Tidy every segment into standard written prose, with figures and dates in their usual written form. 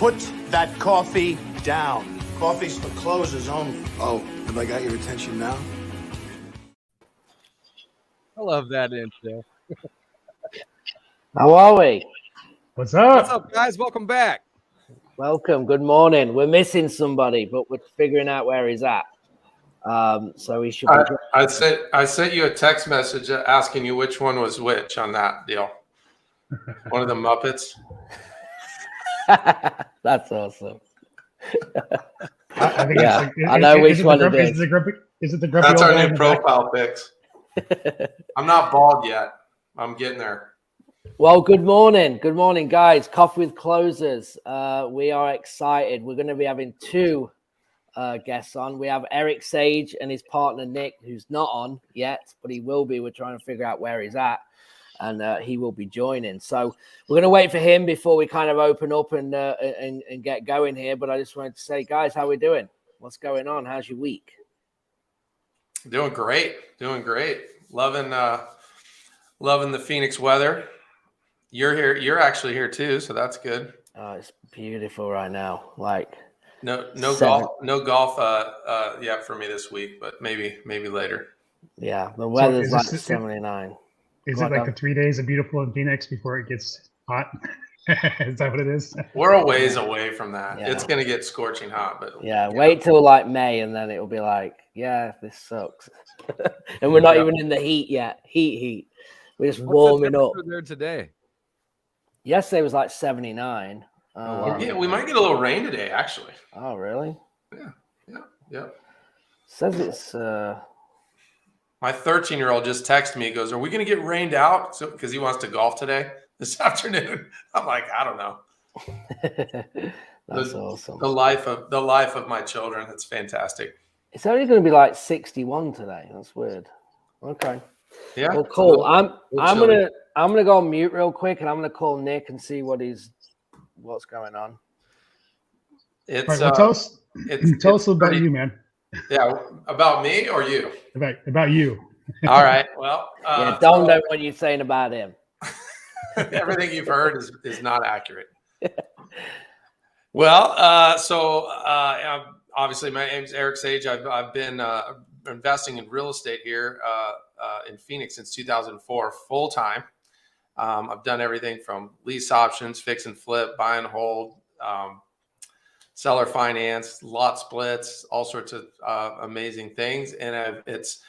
Put that coffee down. Coffee's for closers only. Oh, have I got your attention now? I love that intro. How are we? What's up? What's up, guys? Welcome back. Welcome. Good morning. We're missing somebody, but we're figuring out where he's at. So we should. I sent you a text message asking you which one was which on that deal. One of the Muppets. That's awesome. I think I know which one it is. Is it the grumpy That's old our guy new profile pics. I'm not bald yet. I'm getting there. Well, good morning. Good morning, guys. Coffee with Closers. We are excited. We're going to be having two guests on. We have Eric Sage and his partner, Nick, who's not on yet, but he will be. We're trying to figure out where he's at, and he will be joining. So we're going to wait for him before we kind of open up and get going here. But I just wanted to say, guys, how we doing? What's going on? How's your week? Doing great. Loving the Phoenix weather. You're here. You're actually here too, so that's good. Oh, it's beautiful right now. Like no golf yeah, for me this week, but maybe later. Yeah, the weather's so like 79. Is it like the 3 days of beautiful in Phoenix before it gets hot? Is that what it is? We're a ways away from that. Yeah. It's gonna get scorching hot, but Wait till like May, and then it'll be like, yeah, this sucks. And we're not even in the heat yet. Heat. We're just warming up. There today. Yesterday was like 79. We might get a little rain today, actually. Oh, really? Yeah. Says it's. My 13-year-old just texted me. He goes, "Are we going to get rained out?" So because he wants to golf today this afternoon. I'm like, I don't know. That's awesome. The life of my children. That's fantastic. It's only going to be like 61 today. That's weird. Okay. Yeah. Well, cool. I'm gonna go on mute real quick, and I'm gonna call Nick and see what's going on. It's right, well, tell us about you, man. Yeah, about me or you? About you. All right. Well, don't know what you're saying about him. Everything you've heard is not accurate. Well, obviously my name's Eric Sage. I've been investing in real estate here in Phoenix since 2004, full time. I've done everything from lease options, fix and flip, buy and hold, seller finance, lot splits, all sorts of amazing things. And it's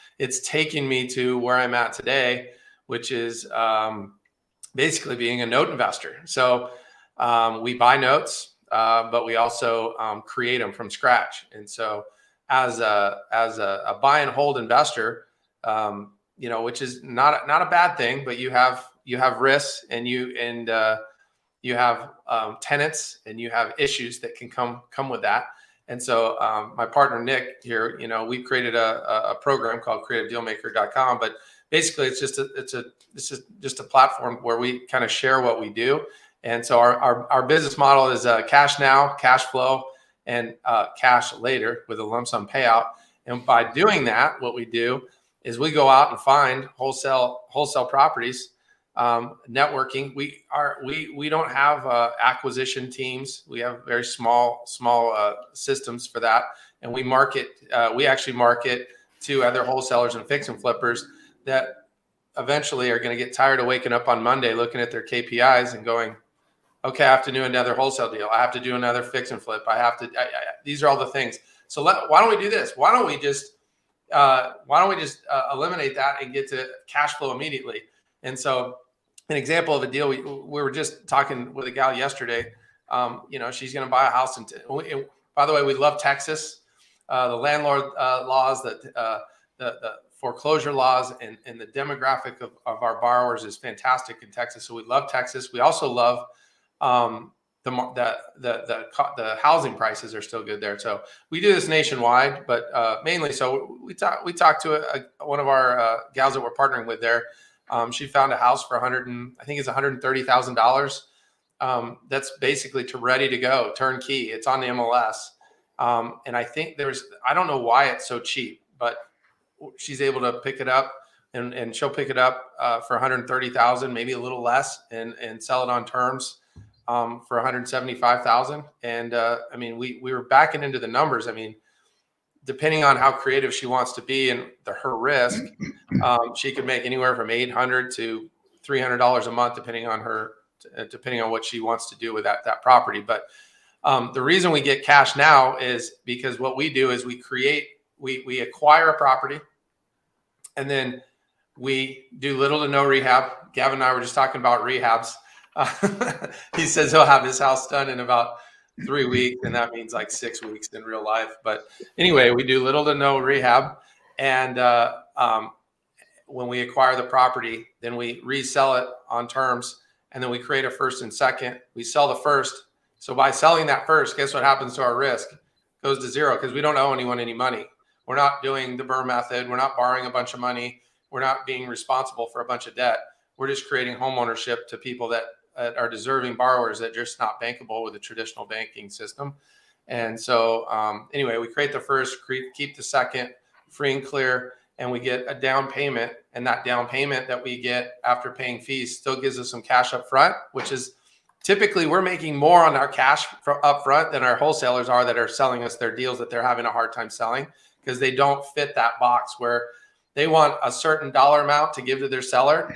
taken me to where I'm at today, which is basically being a note investor. So we buy notes, but we also create them from scratch. And so as a buy and hold investor, which is not a bad thing, but you have risks, and you have tenants, and you have issues that can come with that. And so my partner Nick here, we created a program called creativedealmaker.com, but basically it's just a platform where we kind of share what we do. And so our business model is cash now, cash flow, and cash later with a lump sum payout. And by doing that, what we do is we go out and find wholesale properties, networking. We don't have acquisition teams. We have very small systems for that, and we market. We actually market to other wholesalers and fix and flippers that eventually are going to get tired of waking up on Monday looking at their KPIs and going, "Okay, I have to do another wholesale deal. I have to do another fix and flip. I have to." These are all the things. So why don't we do this? Why don't we just eliminate that and get to cash flow immediately? And so an example of a deal, we were just talking with a gal yesterday. She's going to buy a house. By the way, we love Texas. The landlord laws, the foreclosure laws, and the demographic of our borrowers is fantastic in Texas. So we love Texas. We also love the housing prices are still good there. So we do this nationwide, but mainly, so we talked to one of our gals that we're partnering with there. She found a house for $130,000. That's basically ready to go, turnkey. It's on the MLS. And I think I don't know why it's so cheap, but she's able to pick it up, and she'll pick it up for $130,000, maybe a little less, and sell it on terms. for 175,000. And I mean, we were backing into the numbers. I mean, depending on how creative she wants to be and her risk, she could make anywhere from $800 to $300 a month, depending on what she wants to do with that property. But the reason we get cash now is because what we do is we acquire a property, and then we do little to no rehab. Gavin and I were just talking about rehabs. He says he'll have his house done in about 3 weeks, and that means like 6 weeks in real life. But anyway, we do little to no rehab, and when we acquire the property, then we resell it on terms, and then we create a first and second. We sell the first. So by selling that first, guess what happens to our risk? It goes to zero, because we don't owe anyone any money. We're not doing the Burr method. We're not borrowing a bunch of money. We're not being responsible for a bunch of debt. We're just creating home ownership to people that are deserving borrowers that are just not bankable with the traditional banking system. And so anyway, we create the first, keep the second free and clear, and we get a down payment. And that down payment that we get after paying fees still gives us some cash up front, which is typically we're making more on our cash up front than our wholesalers are that are selling us their deals that they're having a hard time selling, because they don't fit that box where they want a certain dollar amount to give to their seller.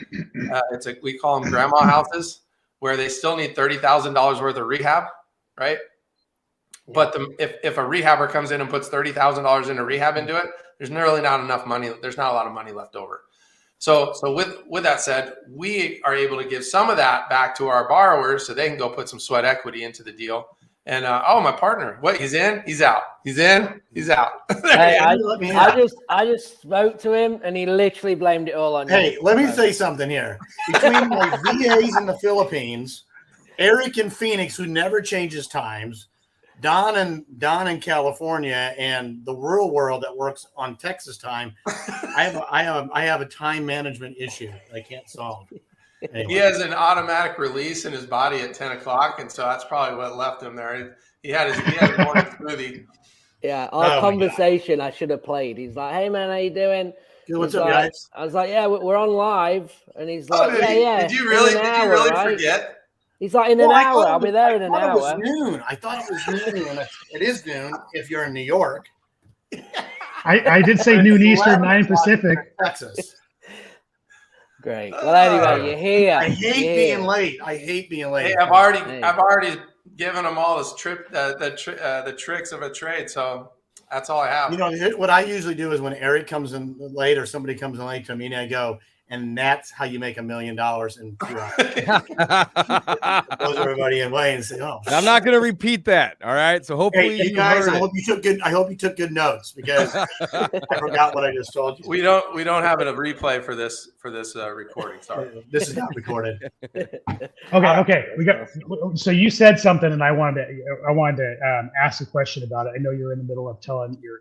We call them grandma houses, where they still need $30,000 worth of rehab, right? Yeah. But if a rehabber comes in and puts $30,000 into rehab into it, there's really not enough money. There's not a lot of money left over. So with that said, we are able to give some of that back to our borrowers so they can go put some sweat equity into the deal. And my partner, what? He's in, he's out. He's in, he's out. Hey, I just spoke to him, and he literally blamed it all on you. Hey, let me say something here. Between my VAs in the Philippines, Eric in Phoenix, who never changes times, Don in California, and the real world that works on Texas time, I have a time management issue I can't solve. Anyway. He has an automatic release in his body at 10 o'clock, and so that's probably what left him there. He had his morning smoothie. Yeah, our conversation I should have played. He's like, "Hey man, how you doing?" What's up, guys? I was like, "Yeah, we're on live," and he's like, "Yeah." Did you really forget? He's like, "In an hour, I'll be there in an hour." It was noon. I thought it was noon. It is noon if you're in New York. I did say noon Eastern, 9 Pacific. Texas. Great. Well, anyway, you're here. I hate being late. Hey, I've already given them all this the tricks of a trade. So that's all I have. You know, what I usually do is when Eric comes in late or somebody comes in late to me, I go, and that's how you make $1 million in 2 hours. Throws everybody away and say, "Oh." I'm not going to repeat that. All right. So hopefully, you guys, I hope you took good notes, because I forgot what I just told you. We don't have a replay for this recording. Sorry, this is not recorded. Okay. We got. So you said something, and I wanted to ask a question about it. I know you're in the middle of telling your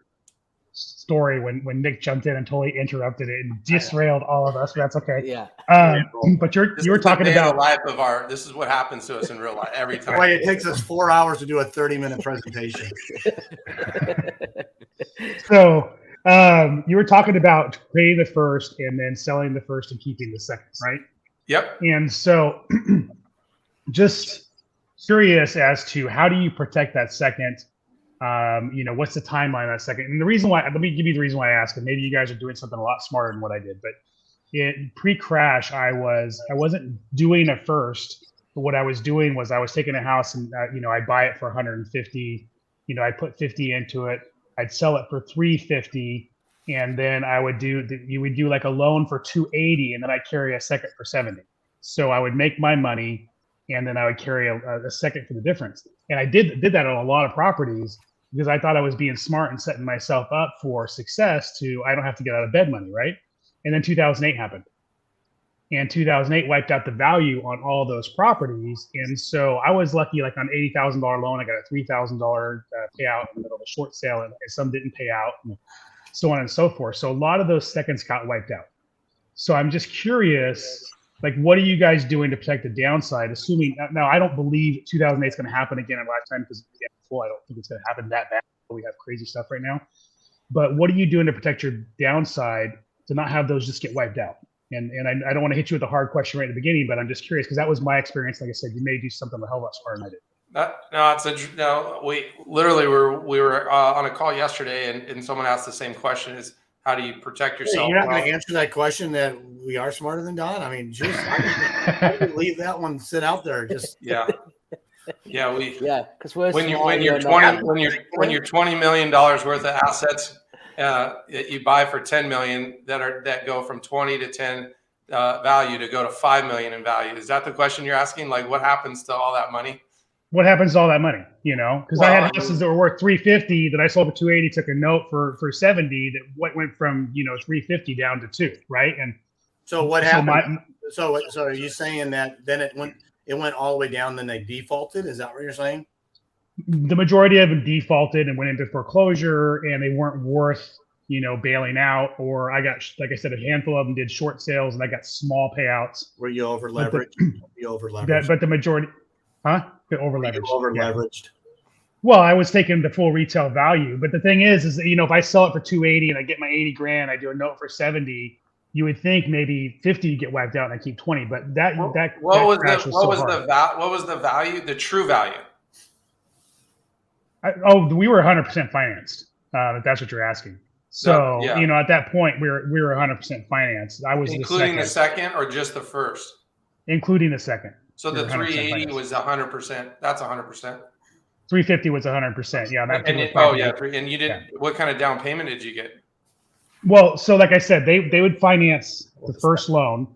story when Nick jumped in and totally interrupted it and disrailed all of us. That's okay. Yeah. But you were talking about life of this is what happens to us in real life every time. Why it takes us 4 hours to do a 30-minute presentation. So you were talking about creating the first and then selling the first and keeping the second, right? Yep. And so just curious as to how do you protect that second? What's the timeline on that second? And the reason why, let me give you the reason why I asked, and maybe you guys are doing something a lot smarter than what I did, but pre-crash, I wasn't doing a first, but what I was doing was I was taking a house and, I buy it for 150, I put 50 into it. I'd sell it for 350. And then you would do like a loan for 280, and then I'd carry a second for 70. So I would make my money, and then I would carry a second for the difference. And I did that on a lot of properties, because I thought I was being smart and setting myself up for success I don't have to get out of bed money, right? And then 2008 happened. And 2008 wiped out the value on all those properties. And so I was lucky, like on $80,000 loan, I got a $3,000 payout in the middle of a short sale, and some didn't pay out, and so on and so forth. So a lot of those seconds got wiped out. So I'm just curious, like, what are you guys doing to protect the downside? Assuming, now I don't believe 2008 is going to happen again in a lifetime, because I don't think it's going to happen that bad. We have crazy stuff right now. But what are you doing to protect your downside to not have those just get wiped out? And I don't want to hit you with a hard question right at the beginning, but I'm just curious because that was my experience. Like I said, you may do something a hell of a lot smarter than I did. We literally were on a call yesterday, and someone asked the same question: is how do you protect yourself? You're not going to answer that question that we are smarter than Don. I mean, just I would leave that one sit out there. Just because when you're $20 million worth of assets that you buy for 10 million that go from 20 to 10 value to go to 5 million in value. Is that the question you're asking? Like, what happens to all that money? What happens to all that money? Because I had houses that were worth 350 that I sold for 280, took a note for 70 that went from 350 down to 2, right? And so what happened? So are you saying that then it went all the way down, then they defaulted? Is that what you're saying? The majority of them defaulted and went into foreclosure, and they weren't worth bailing out. Or I got, like I said, a handful of them did short sales, and I got small payouts. Were you over leveraged? But the majority, over leveraged. Over leveraged. Yeah. Well, I was taking the full retail value, but the thing is that, if I sell it for 280 and I get my 80 grand, I do a note for 70. You would think maybe 50 get wiped out and I keep 20, but what was the value? The true value. We were 100% financed. If that's what you're asking. So at that point we were 100% financed. I was including the second or just the first. Including the second. So the 380 was 100%. That's 100%. 350 was 100%. Yeah. And you did. What kind of down payment did you get? Well, so like I said, they would finance the first loan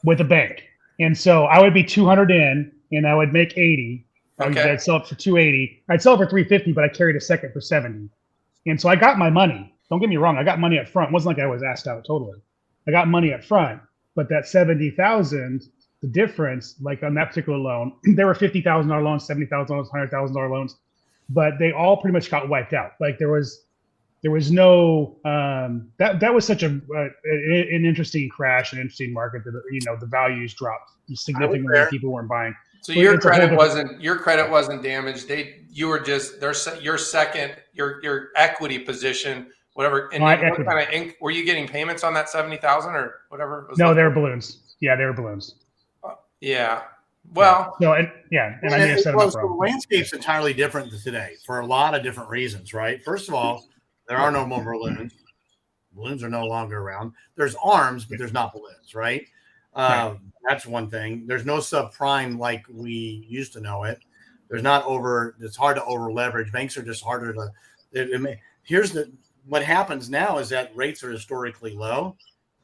with a bank, and so I would be 200 in, and I would make 80. Okay. I'd sell it for 280. I'd sell it for 350, but I carried a second for 70, and so I got my money. Don't get me wrong, I got money up front. It wasn't like I was asked out totally. I got money up front, but that 70,000, the difference, like on that particular loan, there were $50,000 loans, $70,000 loans, $100,000 loans, but they all pretty much got wiped out. Like there was no that was such an interesting crash, an interesting market that the values dropped significantly. People weren't buying. So your credit wasn't damaged. Your equity position, whatever. And what kind of were you getting payments on that 70,000 or whatever? No, they were balloons. Yeah, they were balloons. Yeah. Well, no, and I may have set them up wrong. The landscape's entirely different today for a lot of different reasons, right? First of all, there are no more balloons. Balloons are no longer around. There's arms, but there's not balloons, right? That's one thing. There's no subprime like we used to know it. There's not it's hard to over leverage. Banks are just harder to. What happens now is that rates are historically low,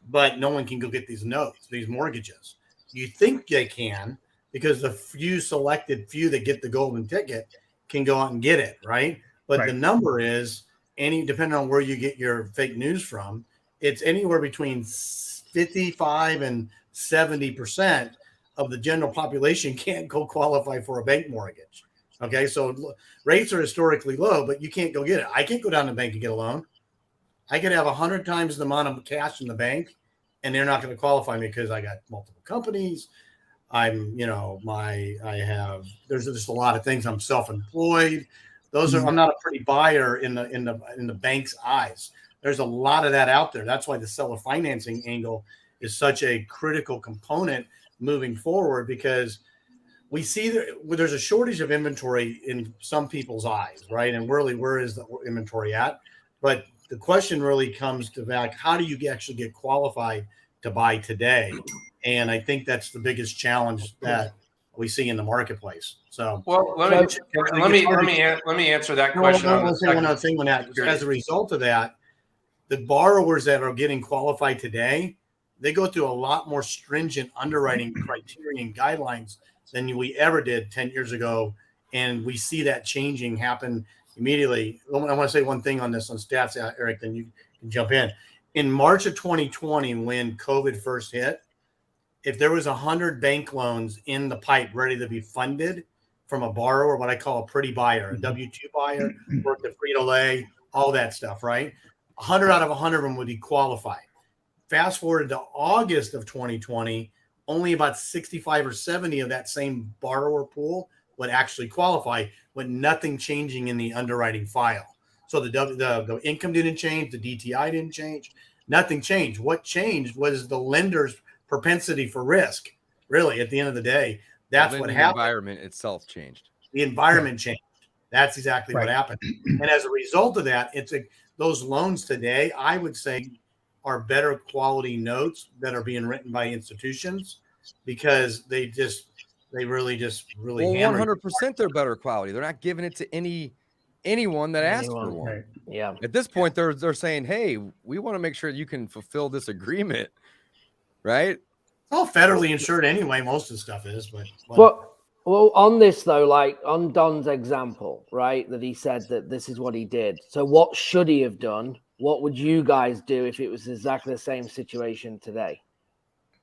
but no one can go get these notes, these mortgages. You think they can because the selected few that get the golden ticket can go out and get it, right? But the number is depending on where you get your fake news from, it's anywhere between 55 and 70% of the general population can't go qualify for a bank mortgage. Okay, so rates are historically low, but you can't go get it. I can't go down to the bank and get a loan. I could have 100 times the amount of cash in the bank, and they're not going to qualify me because I got multiple companies. There's just a lot of things. I'm self-employed. I'm not a pretty buyer in the bank's eyes. There's a lot of that out there. That's why the seller financing angle is such a critical component moving forward, because we see there's a shortage of inventory in some people's eyes, right? And really, where is the inventory at? But the question really comes to back, how do you actually get qualified to buy today? And I think that's the biggest challenge that we see in the marketplace. So, let me answer that question. As a result of that, the borrowers that are getting qualified today, they go through a lot more stringent underwriting criteria and guidelines than we ever did 10 years ago. And we see that happen immediately. I want to say one thing on this on stats, Eric, then you can jump in. In March of 2020, when COVID first hit, if there was 100 bank loans in the pipe ready to be funded from a borrower, what I call a pretty buyer, a W-2 buyer, worked at Frito-Lay, all that stuff, right? 100 out of 100 of them would be qualified. Fast forward to August of 2020, only about 65 or 70 of that same borrower pool would actually qualify, with nothing changing in the underwriting file. So the income didn't change, the DTI didn't change, Nothing changed. What changed was the lender's propensity for risk. Really, at the end of the day, that's what happened. The environment itself changed. The environment changed. That's exactly what happened. And as a result of that, those loans today, I would say, are better quality notes that are being written by institutions because they really well, hammer 100% they're better quality. They're not giving it to anyone that asked for one. Right. Yeah. At this point, they're saying, hey, we want to make sure you can fulfill this agreement, right? It's all federally insured anyway. Most of the stuff is, but well, on this though, like on Don's example, right, that he said that this is what he did. So what should he have done? What would you guys do if it was exactly the same situation today?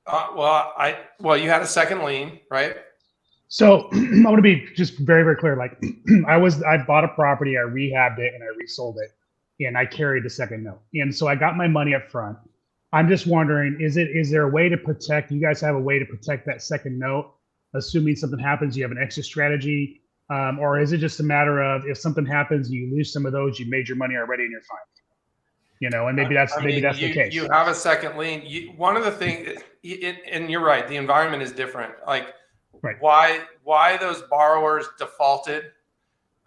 Well, you had a second lien, right? So I want to be just very, very clear. Like I bought a property, I rehabbed it, and I resold it, and I carried the second note. And so I got my money up front. I'm just wondering, is there a way to protect? You guys have a way to protect that second note, assuming something happens? You have an exit strategy, or is it just a matter of if something happens, you lose some of those, you made your money already, and you're fine? And maybe that's the case. You have a second lien. One of the things, and you're right, the environment is different. Like, why those borrowers defaulted,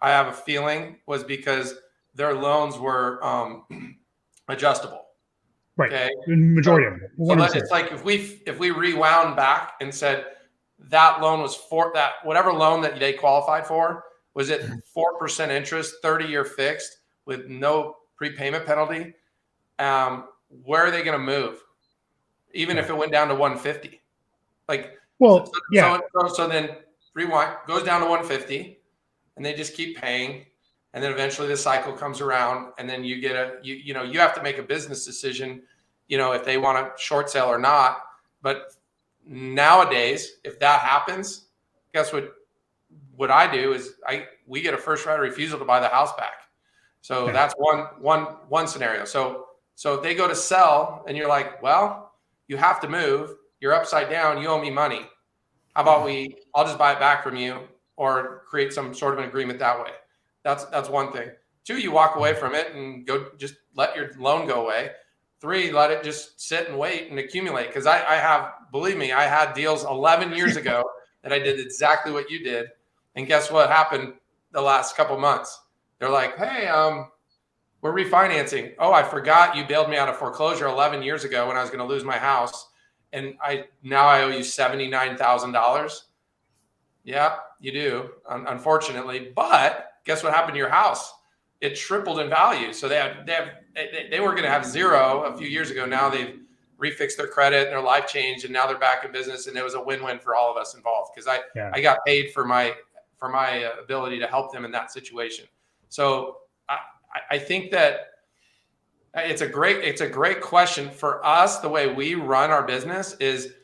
I have a feeling, was because their loans were adjustable. Right. Okay. The majority of them. So it's like if we rewound back and said that loan was for that, whatever loan that they qualified for, was it 4% interest, 30-year fixed with no prepayment penalty? Where are they going to move? Even if it went down to 150, so then rewind, goes down to 150, and they just keep paying, and then eventually the cycle comes around, and then you get you have to make a business decision, if they want to short sale or not. But nowadays, if that happens, guess what I do is we get a first right of refusal to buy the house back. So that's one scenario. So if they go to sell and you're like, well, you have to move, you're upside down, you owe me money. How about I'll just buy it back from you or create some sort of an agreement that way. That's one thing. 2, you walk away from it and just let your loan go away. 3, let it just sit and wait and accumulate. Because believe me, I had deals 11 years ago that I did exactly what you did. And guess what happened the last couple months? They're like, hey, we're refinancing. Oh, I forgot you bailed me out of foreclosure 11 years ago when I was going to lose my house. And now I owe you $79,000. Yeah, you do, unfortunately. But guess what happened to your house? It tripled in value. So they were going to have 0 a few years ago. Now they've refixed their credit and their life changed, and now they're back in business. And it was a win-win for all of us involved because I got paid for my ability to help them in that situation. So I think that it's a great question for us. The way we run our business is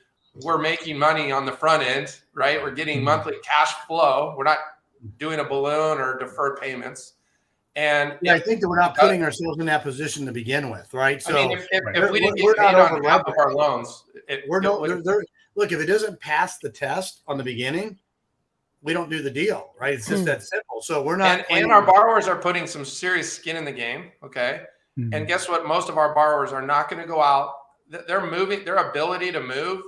we're making money on the front end, right? We're getting monthly cash flow. We're not doing a balloon or deferred payments. And I think that we're not putting ourselves in that position to begin with, right? So if we didn't get paid on half of our loans, look, if it doesn't pass the test on the beginning, we don't do the deal, right? It's just that simple. So we're not. And our borrowers are putting some serious skin in the game. Okay. Mm-hmm. And guess what? Most of our borrowers are not going to go out. They're moving. Their ability to move.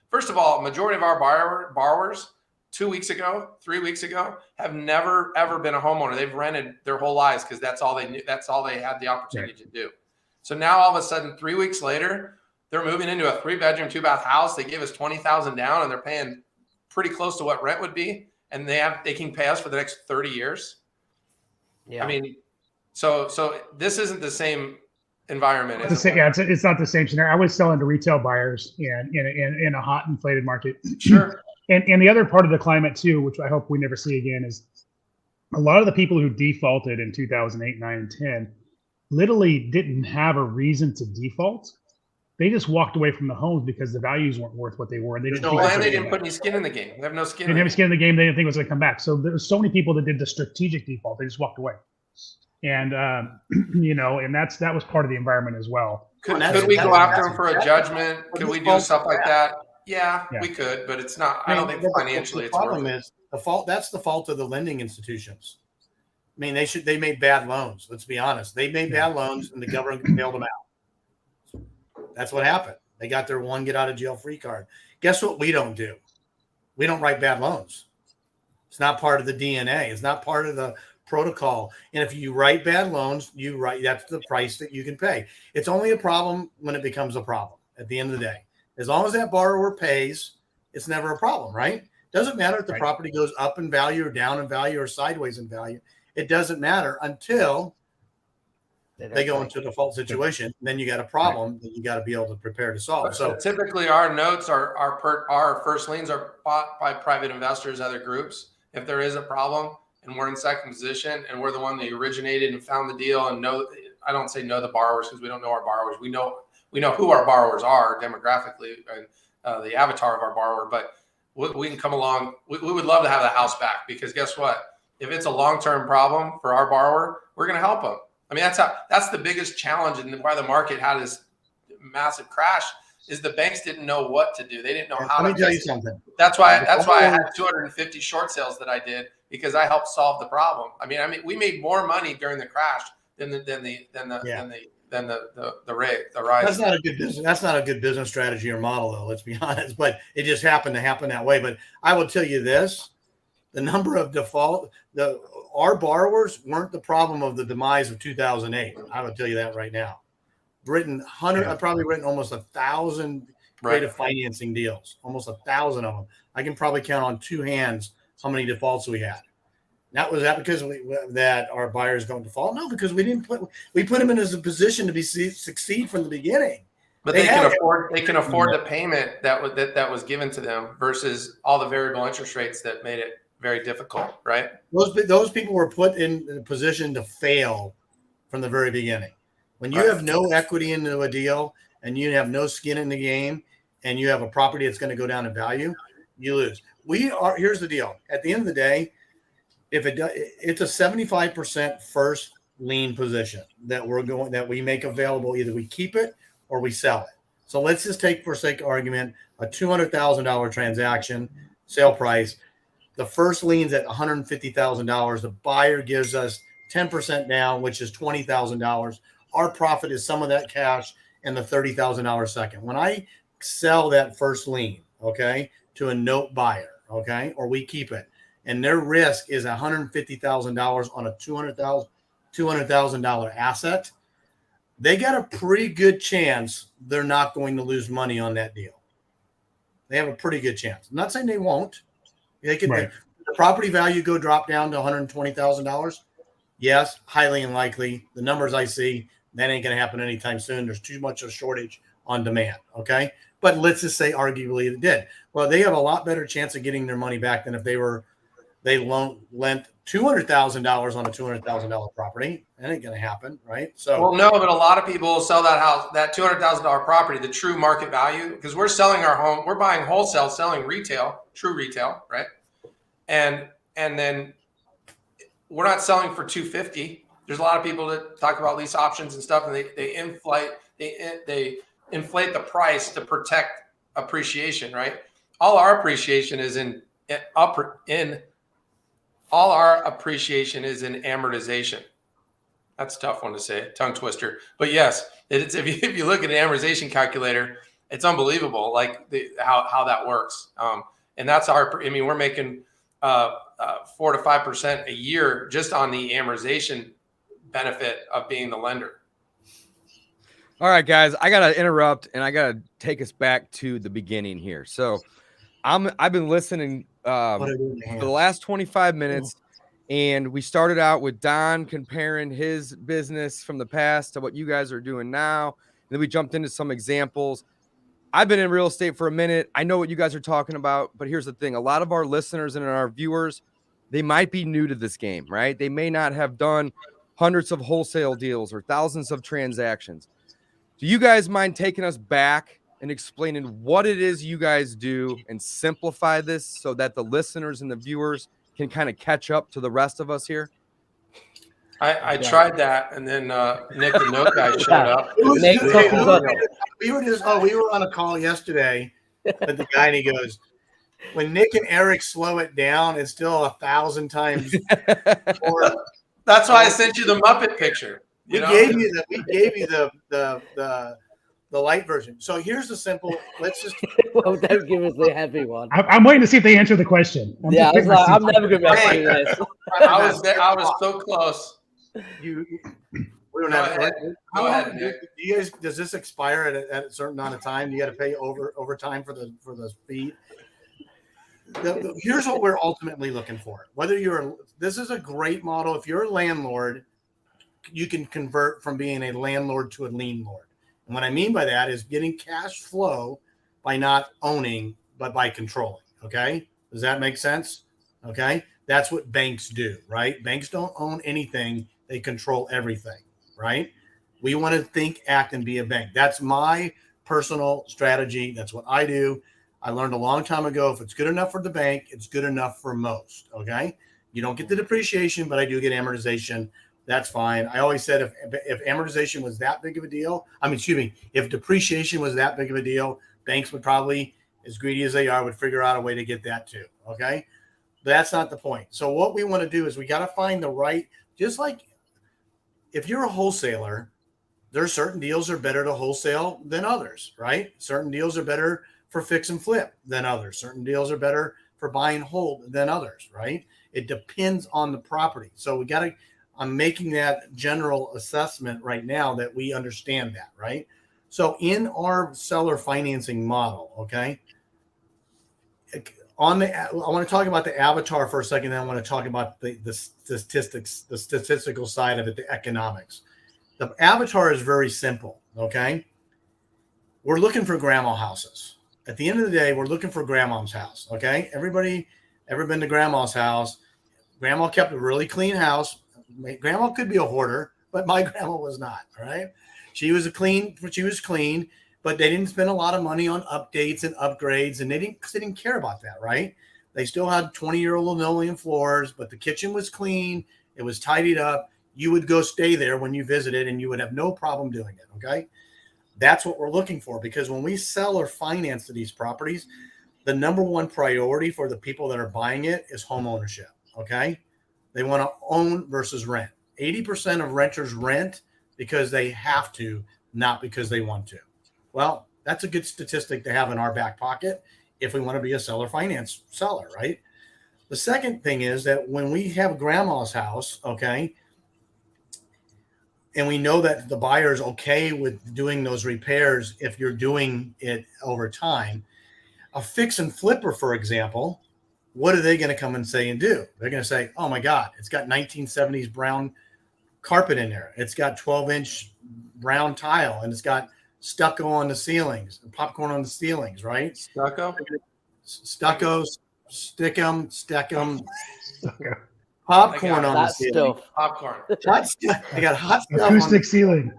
First of all, majority of our borrowers 2 weeks ago, 3 weeks ago, have never ever been a homeowner. They've rented their whole lives because that's all they knew. That's all they had the opportunity to do. So now all of a sudden, 3 weeks later, they're moving into a 3-bedroom, 2-bath house. They gave us $20,000 down, and they're paying pretty close to what rent would be, and they can pay us for the next 30 years. Yeah, I mean, so this isn't the same environment. It's not the same scenario. I was selling to retail buyers in a hot inflated market. Sure. And the other part of the climate too, which I hope we never see again, is a lot of the people who defaulted in 2008, 9, and 10 literally didn't have a reason to default. They just walked away from the homes because the values weren't worth what they were. And they didn't put any skin in the game. They have no skin. They didn't have skin in the game. They didn't think it was going to come back. So there were so many people that did the strategic default. They just walked away. And, and that was part of the environment as well. Could we go after them for a judgment? Could we do stuff like that? Yeah, we could, but it's not. I don't think financially it's worth it. The problem is the fault. That's the fault of the lending institutions. I mean, they made bad loans. Let's be honest. They made bad loans, and the government bailed them out. That's what happened. They got their one get out of jail free card. Guess what we don't do? We don't write bad loans. It's not part of the DNA. It's not part of the protocol. And if you write bad loans, that's the price that you can pay. It's only a problem when it becomes a problem at the end of the day. As long as that borrower pays, it's never a problem, right? Doesn't matter if the property goes up in value or down in value or sideways in value. It doesn't matter until they go into a default situation. Then you got a problem that you got to be able to prepare to solve. So typically our notes our first liens are bought by private investors, other groups. If there is a problem and we're in second position and we're the one that originated and found the deal and I don't say know the borrowers because we don't know our borrowers. We know who our borrowers are demographically and the avatar of our borrower, but we can come along. We would love to have the house back because guess what? If it's a long-term problem for our borrower, we're going to help them. I mean, that's the biggest challenge and why the market had this massive crash is the banks didn't know what to do. They didn't know how to. Let me tell you something. That's why I had 250 short sales that I did because I helped solve the problem. I mean, we made more money during the crash than the rise. That's not a good business. That's not a good business strategy or model, though. Let's be honest. But it just happened to happen that way. But I will tell you this: the number of our borrowers weren't the problem of the demise of 2008. I will tell you that right now. I've probably written almost 1,000 creative financing deals, almost 1,000 of them. I can probably count on two hands how many defaults we had. Was that because that our buyers don't default? No, because we put them in as a position to succeed from the beginning. But they can afford the payment that was given to them versus all the variable interest rates that made it very difficult, right? Those people were put in a position to fail from the very beginning. When you have no equity into a deal and you have no skin in the game and you have a property that's going to go down in value, you lose. Here's the deal. At the end of the day, it's a 75% first lien position that we make available. Either we keep it or we sell it. So let's just take, for sake of argument, a $200,000 transaction sale price. The first lien's at $150,000. The buyer gives us 10% down, which is $20,000. Our profit is some of that cash and the $30,000 second. When I sell that first lien, to a note buyer, or we keep it, and their risk is $150,000 on a $200,000 asset, they got a pretty good chance they're not going to lose money on that deal. They have a pretty good chance. I'm not saying they won't. They could. The property value drop down to $120,000. Yes, highly unlikely. The numbers I see, that ain't going to happen anytime soon. There's too much of a shortage on demand. But let's just say arguably it did. Well, they have a lot better chance of getting their money back than if they lent $200,000 on a $200,000 property. That ain't going to happen, right? So, well, no, but a lot of people sell that house, that $200,000 property, the true market value, because we're selling our home, we're buying wholesale, selling retail, true retail, right? And then we're not selling for $250,000. There's a lot of people that talk about lease options and stuff, and they inflate the price to protect appreciation, right? All our appreciation is in amortization. That's a tough one to say, tongue twister. But yes, if you look at an amortization calculator, it's unbelievable, like how that works. And that's we're making 4 to 5% a year just on the amortization benefit of being the lender. All right, guys, I gotta interrupt and I gotta take us back to the beginning here. So I've been listening for the last 25 minutes, and we started out with Don comparing his business from the past to what you guys are doing now. And then we jumped into some examples. I've been in real estate for a minute. I know what you guys are talking about, but here's the thing. A lot of our listeners and our viewers, they might be new to this game, right? They may not have done hundreds of wholesale deals or thousands of transactions. Do you guys mind taking us back and explaining what it is you guys do and simplify this so that the listeners and the viewers can kind of catch up to the rest of us here? I tried that, and then Nick, the note guy, showed up. We were on a call yesterday with the guy, and he goes, when Nick and Eric slow it down, it's still 1,000 times more. That's why I sent you the Muppet picture. We gave you the The light version. So here's the simple. Let's just. Well, don't give us the heavy one. I'm waiting to see if they answer the question. Yeah, I was like, I'm never going to be able to Hey, do this. I was there. I was so close. We don't Go have. ahead. Go ahead, Nick. Do you guys? Does this expire at a certain amount of time? You got to pay overtime for the fee. Here's what we're ultimately looking for. This is a great model. If you're a landlord, you can convert from being a landlord to a lien lord. And what I mean by that is getting cash flow by not owning, but by controlling. Okay. Does that make sense? Okay. That's what banks do, right? Banks don't own anything. They control everything, right? We want to think, act, and be a bank. That's my personal strategy. That's what I do. I learned a long time ago, if it's good enough for the bank, it's good enough for most. Okay. You don't get the depreciation, but I do get amortization. That's fine. I always said if amortization was that big of a deal, if depreciation was that big of a deal, banks would probably, as greedy as they are, would figure out a way to get that too. Okay. But that's not the point. So what we want to do is we got to find the right, just like if you're a wholesaler, there are certain deals are better to wholesale than others, right? Certain deals are better for fix and flip than others. Certain deals are better for buy and hold than others, right? It depends on the property. So I'm making that general assessment right now that we understand that, right? So in our seller financing model, okay, I want to talk about the avatar for a second, then I want to talk about the statistics, the statistical side of it, the economics. The avatar is very simple, okay? We're looking for grandma houses. At the end of the day, we're looking for grandma's house, okay? Everybody ever been to grandma's house? Grandma kept a really clean house. Grandma could be a hoarder, but my grandma was not, all right? She was clean, but they didn't spend a lot of money on updates and upgrades, and they didn't care about that, right? They still had 20-year-old linoleum floors, but the kitchen was clean. It was tidied up. You would go stay there when you visited, and you would have no problem doing it, okay? That's what we're looking for, because when we sell or finance to these properties, the number one priority for the people that are buying it is home ownership, okay? They want to own versus rent. 80% of renters rent because they have to, not because they want to. Well, that's a good statistic to have in our back pocket if we want to be a seller finance seller, right? The second thing is that when we have grandma's house, okay, and we know that the buyer is okay with doing those repairs if you're doing it over time, a fix and flipper, for example, what are they going to come and say and do? They're going to say, oh my God, it's got 1970s brown carpet in there. It's got 12-inch brown tile, and it's got stucco on the ceilings, popcorn on the ceilings, right? Stucco, stickum, popcorn on the ceiling. Stuff. popcorn. Hot stuff. They got hot stuff. Acoustic ceiling.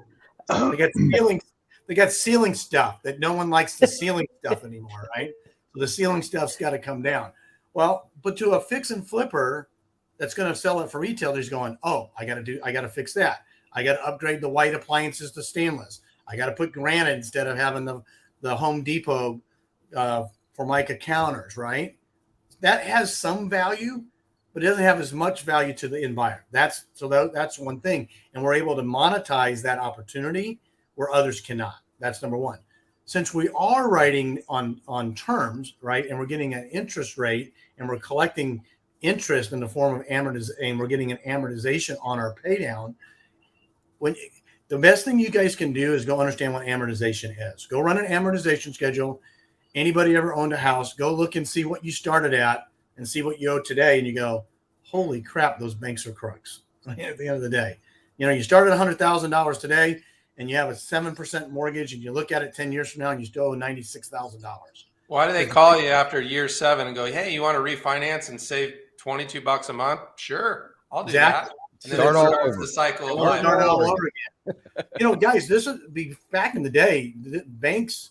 They got ceiling stuff that no one likes the ceiling stuff anymore, right? So the ceiling stuff's got to come down. Well, but to a fix and flipper that's going to sell it for retail, there's going, oh, I got to fix that. I got to upgrade the white appliances to stainless. I got to put granite instead of having the Home Depot Formica counters, right? That has some value, but it doesn't have as much value to the environment. That's one thing. And we're able to monetize that opportunity where others cannot. That's number one. Since we are writing on terms, right, and we're getting an interest rate and we're collecting interest in the form of amortization, and we're getting an amortization on our pay down, the best thing you guys can do is go understand what amortization is. Go run an amortization schedule. Anybody ever owned a house, go look and see what you started at and see what you owe today. And you go, holy crap, those banks are crooks at the end of the day. You know, you started $100,000 today and you have a 7% mortgage, and you look at it 10 years from now and you still owe $96,000. Why do they call you after year 7 and go, hey, you want to refinance and save $22 a month? Sure, I'll do that. And then Start all starts over. the cycle of Start life. all over again. You know, guys, this would be back in the day. The banks,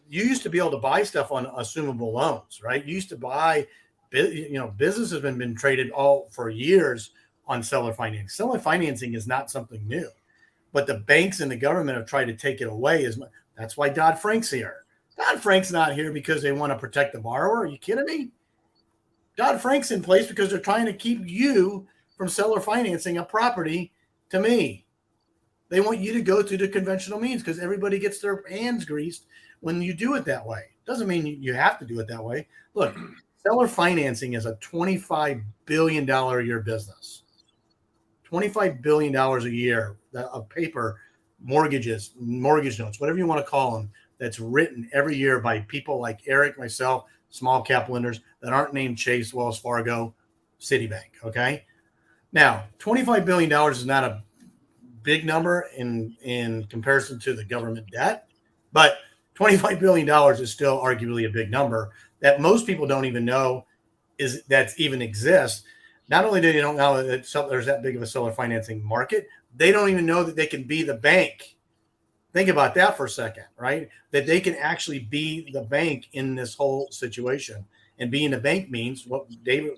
you used to be able to buy stuff on assumable loans, right? You used to buy, business has been traded all for years on seller financing. Seller financing is not something new, but the banks and the government have tried to take it away. That's why Dodd-Frank's here. Dodd-Frank's not here because they want to protect the borrower. Are you kidding me? Dodd-Frank's in place because they're trying to keep you from seller financing a property to me. They want you to go through the conventional means because everybody gets their hands greased when you do it that way. Doesn't mean you have to do it that way. Look, seller financing is a $25 billion a year business. $25 billion a year of paper, mortgages, mortgage notes, whatever you want to call them, that's written every year by people like Eric, myself, small cap lenders that aren't named Chase, Wells Fargo, Citibank. Okay. Now, $25 billion is not a big number in comparison to the government debt, but $25 billion is still arguably a big number that most people don't even know that even exists. Not only do they don't know that there's that big of a seller financing market, they don't even know that they can be the bank. Think about that for a second, right? That they can actually be the bank in this whole situation. And being a bank means what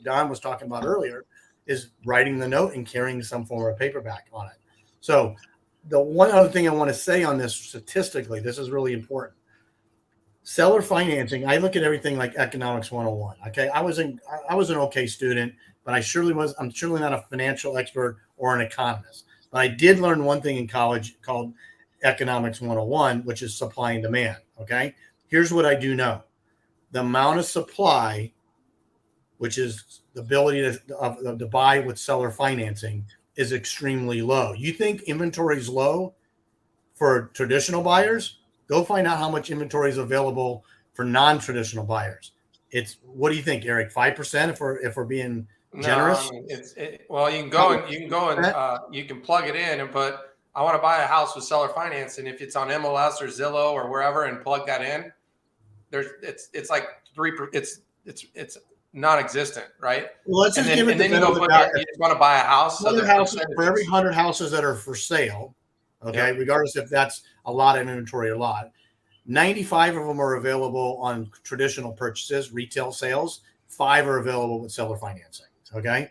Don was talking about earlier is writing the note and carrying some form of paperback on it. So the one other thing I want to say on this statistically, this is really important. Seller financing, I look at everything like economics 101. Okay. I was an okay student, but I'm surely not a financial expert or an economist. But I did learn one thing in college called economics 101, which is supply and demand. Okay. Here's what I do know. The amount of supply, which is the ability to buy with seller financing, is extremely low. You think inventory is low for traditional buyers? Go find out how much inventory is available for non-traditional buyers. It's, what do you think, Eric? 5% if we're being generous? No, you can plug it in and put, I want to buy a house with seller finance, and if it's on MLS or Zillow or wherever, and plug that in, it's like 3%. It's non-existent, right? Well, let's just give it. And then you go put you just want to buy a house. So for every 100 houses that are for sale, okay, regardless if that's a lot of inventory or lot, 95 of them are available on traditional purchases, retail sales. 5 are available with seller financing. Okay.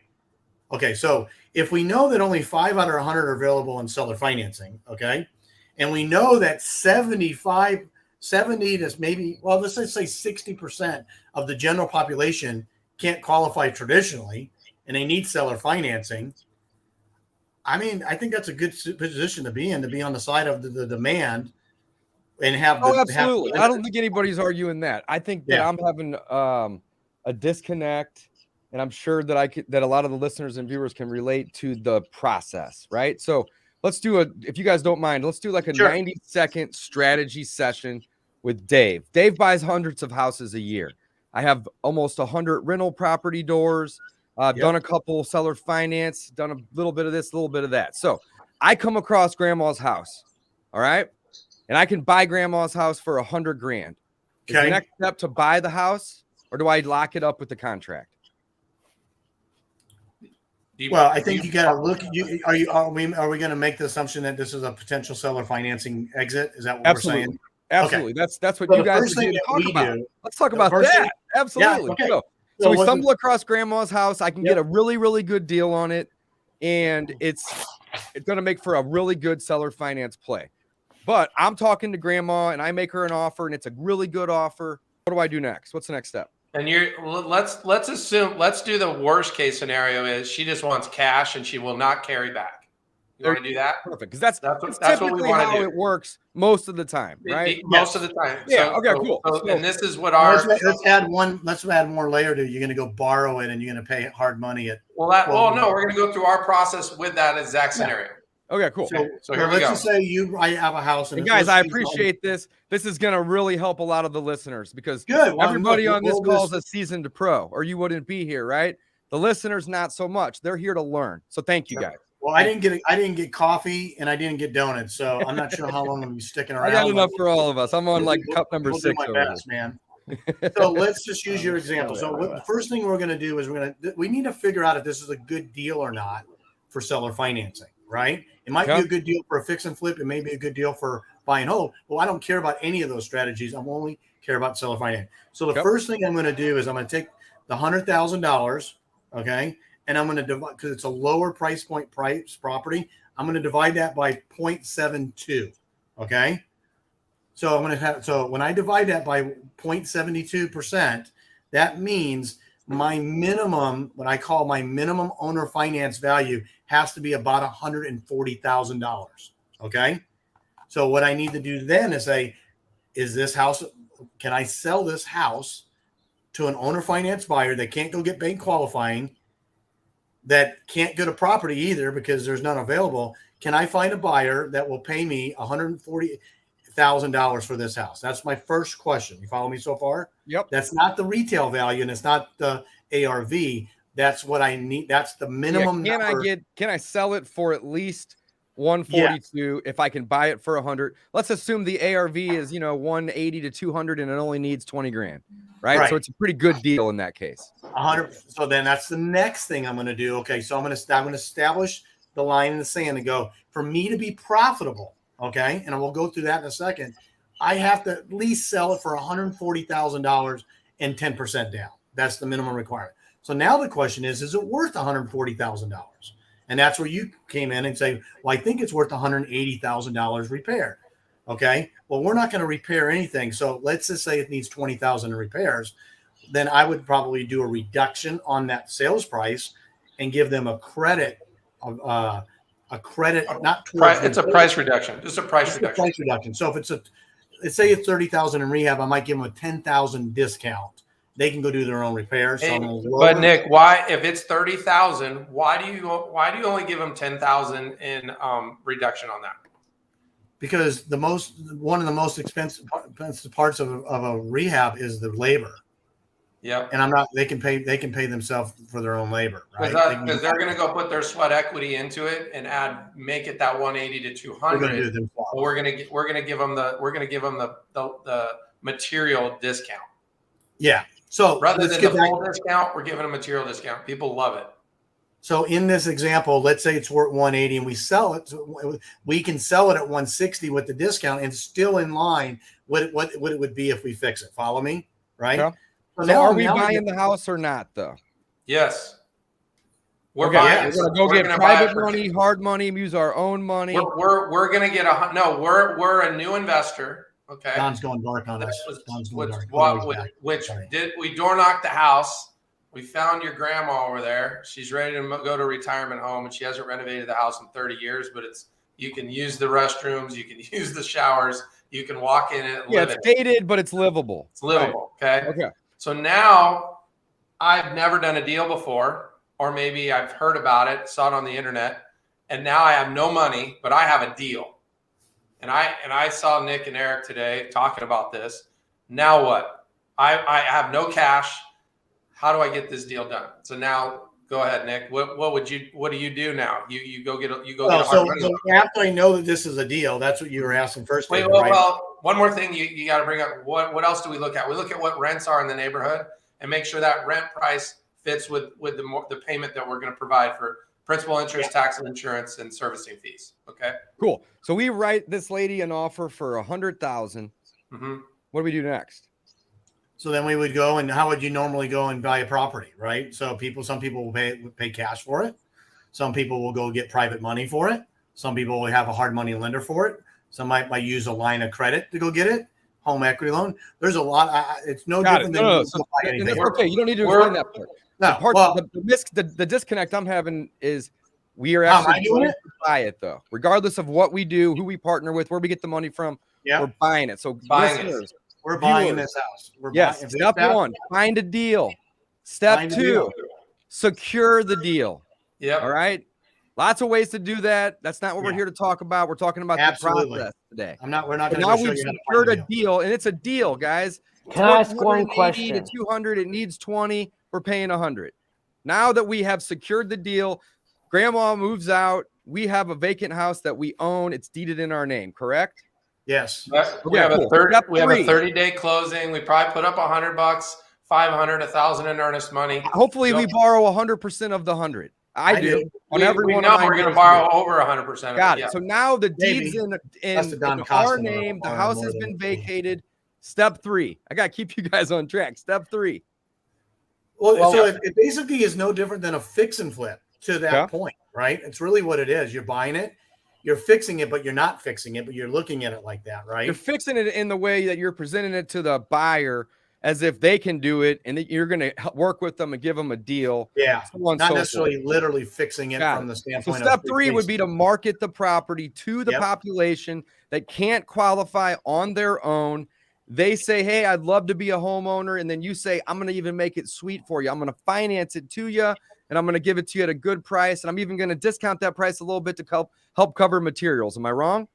So if we know that only 5 out of 100 are available in seller financing, okay, and we know that 70 to maybe, well, let's say 60% of the general population can't qualify traditionally and they need seller financing. I mean, I think that's a good position to be on the side of the demand and have. Absolutely. I don't think anybody's arguing that. I think that I'm having a disconnect, and I'm sure that that a lot of the listeners and viewers can relate to the process, right? So let's do if you guys don't mind, let's do like a 90-second strategy session with Dave. Dave buys hundreds of houses a year. I have almost 100 rental property doors. I've done a couple seller finance, done a little bit of this, a little bit of that. So I come across grandma's house. All right. And I can buy grandma's house for $100,000. Okay. Is the next step to buy the house, or do I lock it up with the contract? Well, I think you got to look. Are we going to make the assumption that this is a potential seller financing exit? Is that what we're saying? Absolutely. Okay. That's what you guys are going to talk about. Let's talk about that. Absolutely. Yeah, okay. So we stumble across grandma's house. I can get a really, really good deal on it, and it's going to make for a really good seller finance play. But I'm talking to grandma, and I make her an offer, and it's a really good offer. What do I do next? What's the next step? And let's do the worst case scenario is she just wants cash and she will not carry back. You want to do that? Perfect. Because that's what we want to do. It works most of the time, right? Most of the time. Yeah. Okay. Cool. And this is what our let's add more layer to it. You're going to go borrow it and you're going to pay hard money at. No, we're going to go through our process with that exact scenario. Okay, cool. So here let's just say I have a house. And guys, I appreciate this. This is going to really help a lot of the listeners because everybody on this call is a seasoned pro, or you wouldn't be here, right? The listeners, not so much. They're here to learn. So thank you, guys. Well, I didn't get coffee and I didn't get donuts, so I'm not sure how long I'm going to be sticking around. I got enough for all of us. I'm on cup number 6. Do my best, man. So let's just use your example. So the first thing we're going to do is we need to figure out if this is a good deal or not for seller financing, right? It might be a good deal for a fix and flip. It may be a good deal for buy and hold. Well, I don't care about any of those strategies. I'm only care about seller finance. So the first thing I'm going to do is I'm going to take the $100,000, okay, and I'm going to divide, because it's a lower price property. I'm going to divide that by 0.72, okay. So I'm going to have, so when I divide that by 0.72%, that means my minimum, what I call my minimum owner finance value, has to be about $140,000. Okay. So what I need to do then is say, is this house, can I sell this house to an owner finance buyer that can't go get bank qualifying, that can't get a property either because there's none available? Can I find a buyer that will pay me $140,000 for this house? That's my first question. You follow me so far? Yep. That's not the retail value and it's not the ARV. That's what I need. That's the minimum. Can I sell it for at least 142 if I can buy it for 100? Let's assume the ARV is 180 to 200 and it only needs 20 grand, right? So it's a pretty good deal in that case. 100. So then that's the next thing I'm going to do. Okay, so I'm going to establish the line in the sand and go, for me to be profitable. Okay, and we'll go through that in a second. I have to at least sell it for $140,000 and 10% down. That's the minimum requirement. So now the question is it worth $140,000? And that's where you came in and say, well, I think it's worth $180,000 repair. Okay. Well, we're not going to repair anything. So let's just say it needs $20,000 in repairs. Then I would probably do a reduction on that sales price and give them a credit not towards it's a price reduction. Just a price reduction. Price reduction. So if let's say it's $30,000 in rehab, I might give them a $10,000 discount. They can go do their own repairs. But Nick, why, if it's $30,000, why do you only give them $10,000 in reduction on that? Because one of the most expensive parts of a rehab is the labor. Yeah, and they can pay themselves for their own labor, right? Because they're going to go put their sweat equity into it and make it that 180 to 200. We're going to give them the material discount. Yeah. So rather than the full discount, we're giving a material discount. People love it. So in this example, let's say it's worth 180 and we sell it. We can sell it at 160 with the discount and still in line what it would be if we fix it. Follow me? Right. Yeah. So are we buying the house or not though? Yes. We're buying. We're going to go get private money, hard money, use our own money. We're going to get we're a new investor. Okay. Don's going dark on us. We door knocked the house. We found your grandma over there. She's ready to go to a retirement home, and she hasn't renovated the house in 30 years. But you can use the restrooms, you can use the showers, you can walk in it. Yeah, it's dated, but it's livable. It's livable. Right. Okay. So now I've never done a deal before, or maybe I've heard about it, saw it on the internet, and now I have no money, but I have a deal. And I saw Nick and Eric today talking about this. Now what? I have no cash. How do I get this deal done? So now go ahead, Nick. What do you do now? You go get so after I know that this is a deal, that's what you were asking first. Wait, well, one more thing you got to bring up. What else do we look at? We look at what rents are in the neighborhood and make sure that rent price fits with the payment that we're going to provide for principal, interest, tax, and insurance, and servicing fees. Okay. Cool. So we write this lady an offer for $100,000. Mm-hmm. What do we do next? So then we would go, and how would you normally go and buy a property, right? So some people will pay cash for it. Some people will go get private money for it. Some people will have a hard money lender for it. Some might use a line of credit to go get it. Home equity loan. There's a lot. It's no different than anything. Okay, you don't need to explain that part. The disconnect I'm having is we are actually going to buy it though, regardless of what we do, who we partner with, where we get the money from. Yeah, we're buying it. So we're buying this house. Step one, find a deal. Step two, secure the deal. Yeah. All right. Lots of ways to do that. That's not what we're here to talk about. We're talking about the process today. We're not going to. Now we've secured a deal, and it's a deal, guys. Can I ask one question? To 200, it needs 20. We're paying 100. Now that we have secured the deal, grandma moves out. We have a vacant house that we own. It's deeded in our name, correct? Yes. We have a 30-day closing. We probably put up $100, $500, $1,000 in earnest money. Hopefully, we borrow 100% of the 100. I do. We know we're going to borrow over 100%. Got it. So now the deed's in our name. The house has been vacated. Step 3. I got to keep you guys on track. Step 3. Well, so it basically is no different than a fix and flip to that point, right? It's really what it is. You're buying it, you're fixing it, but you're not fixing it, but you're looking at it like that, right? You're fixing it in the way that you're presenting it to the buyer as if they can do it, and that you're going to work with them and give them a deal. Yeah, so on, not so necessarily forth. literally fixing it Got from it. the So standpoint step of 3 would be to market the property to the population that can't qualify on their own. They say, hey, I'd love to be a homeowner. And then you say, I'm going to even make it sweet for you. I'm going to finance it to you, and I'm going to give it to you at a good price. And I'm even going to discount that price a little bit to help cover materials. Am I wrong?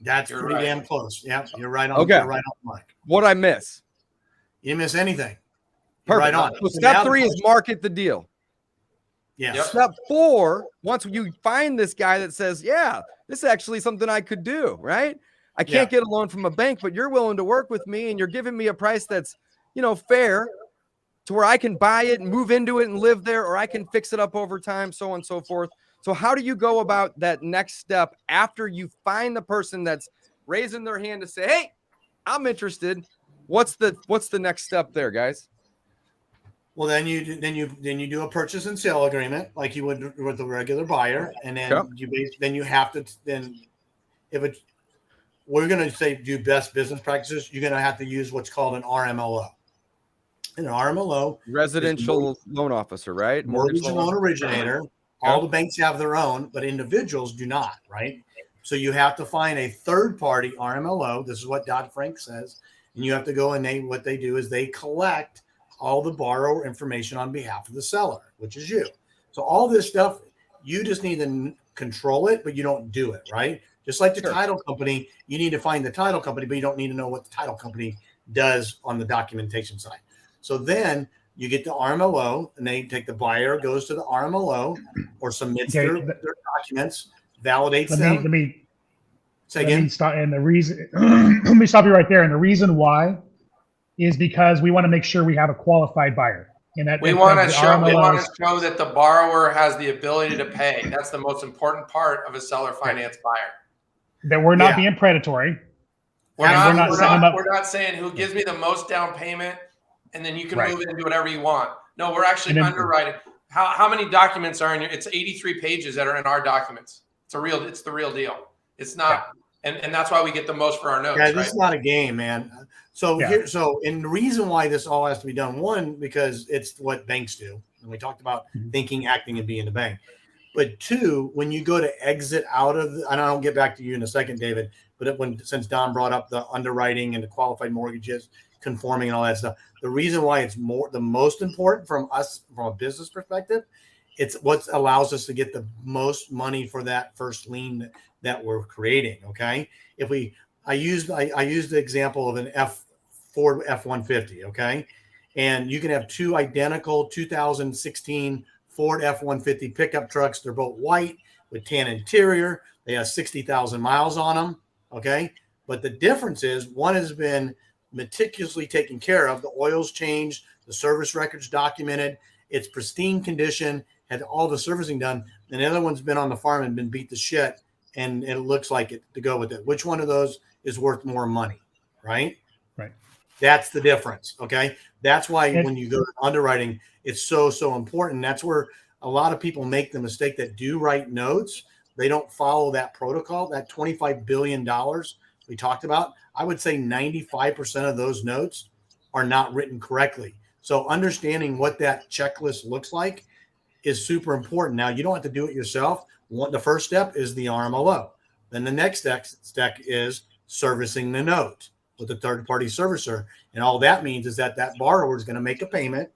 That's pretty damn close. Yeah, you're right on. Okay. You're right on the mic. What'd I miss? You didn't miss anything. Perfect. Right on. So step 3 is market the deal. Yeah. Yep. Step 4, once you find this guy that says, yeah, this is actually something I could do, right? I can't get a loan from a bank, but you're willing to work with me, and you're giving me a price that's, fair to where I can buy it and move into it and live there, or I can fix it up over time, so on and so forth. So how do you go about that next step after you find the person that's raising their hand to say, hey, I'm interested? What's the next step there, guys? Well, then you do a purchase and sale agreement like you would with a regular buyer, and then you have to we're going to say do best business practices. You're going to have to use what's called an RMLO. An RMLO, residential loan officer, right? Mortgage loan originator. All the banks have their own, but individuals do not, right? So you have to find a third-party RMLO. This is what Dodd-Frank says, and you have to go and what they do is they collect all the borrower information on behalf of the seller, which is you. So all this stuff, you just need to control it, but you don't do it, right? Just like the title company, you need to find the title company, but you don't need to know what the title company does on the documentation side. So then you get the RMLO, and they take the buyer, goes to the RMLO or submits their documents, validates them. Let me say again. Stop. And the reason, let me stop you right there. And the reason why is because we want to make sure we have a qualified buyer. And that we want to show that the borrower has the ability to pay. That's the most important part of a seller finance buyer. That we're not being predatory. We're not saying who gives me the most down payment, and then you can move in and do whatever you want. No, we're actually underwriting. How many documents are in your? It's 83 pages that are in our documents. It's the real deal. It's not, and that's why we get the most for our notes. Yeah, this is not a game, man. So and the reason why this all has to be done, one, because it's what banks do, and we talked about thinking, acting, and being the bank. But two, when you go to exit out of, and I'll get back to you in a second, David. But since Don brought up the underwriting and the qualified mortgages, conforming and all that stuff, the reason why it's the most important from us from a business perspective, it's what allows us to get the most money for that first lien that we're creating. Okay, I used the example of an Ford F-150. Okay, and you can have two identical 2016 Ford F-150 pickup trucks. They're both white with tan interior. They have 60,000 miles on them. Okay, but the difference is one has been meticulously taken care of. The oil's changed, the service records documented, it's pristine condition, had all the servicing done, and the other one's been on the farm and been beat to shit, and it looks like it to go with it. Which one of those is worth more money, right? Right. That's the difference. Okay, that's why when you go to underwriting, it's so important. That's where a lot of people make the mistake that do write notes. They don't follow that protocol. That $25 billion we talked about, I would say 95% of those notes are not written correctly. So understanding what that checklist looks like is super important. Now, you don't have to do it yourself. The first step is the RMLO. Then the next step is servicing the note with a third-party servicer. And all that means is that borrower is going to make a payment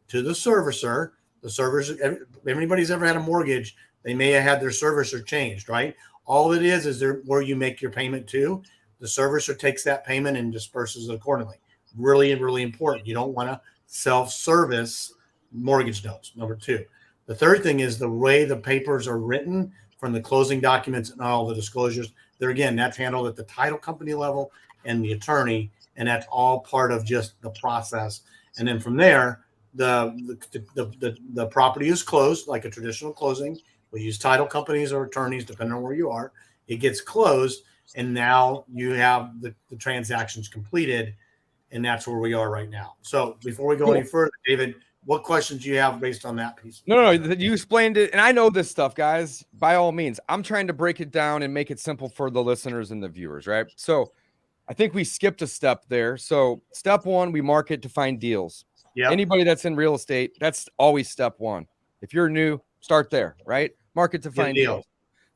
to the servicer. The servicer, if anybody's ever had a mortgage, they may have had their servicer changed, right? All it is where you make your payment to. The servicer takes that payment and disperses it accordingly. Really, really important. You don't want to self-service mortgage notes. Number two. The third thing is the way the papers are written from the closing documents and all the disclosures. That's handled at the title company level and the attorney, and that's all part of just the process. And then from there, the property is closed like a traditional closing. We use title companies or attorneys, depending on where you are. It gets closed, and now you have the transactions completed, and that's where we are right now. So before we go any further, David, what questions do you have based on that piece? No, you explained it, and I know this stuff, guys. By all means, I'm trying to break it down and make it simple for the listeners and the viewers, right? So I think we skipped a step there. So step one, we market to find deals. Yep. Anybody that's in real estate, that's always step one. If you're new, start there, right? Market to find deals.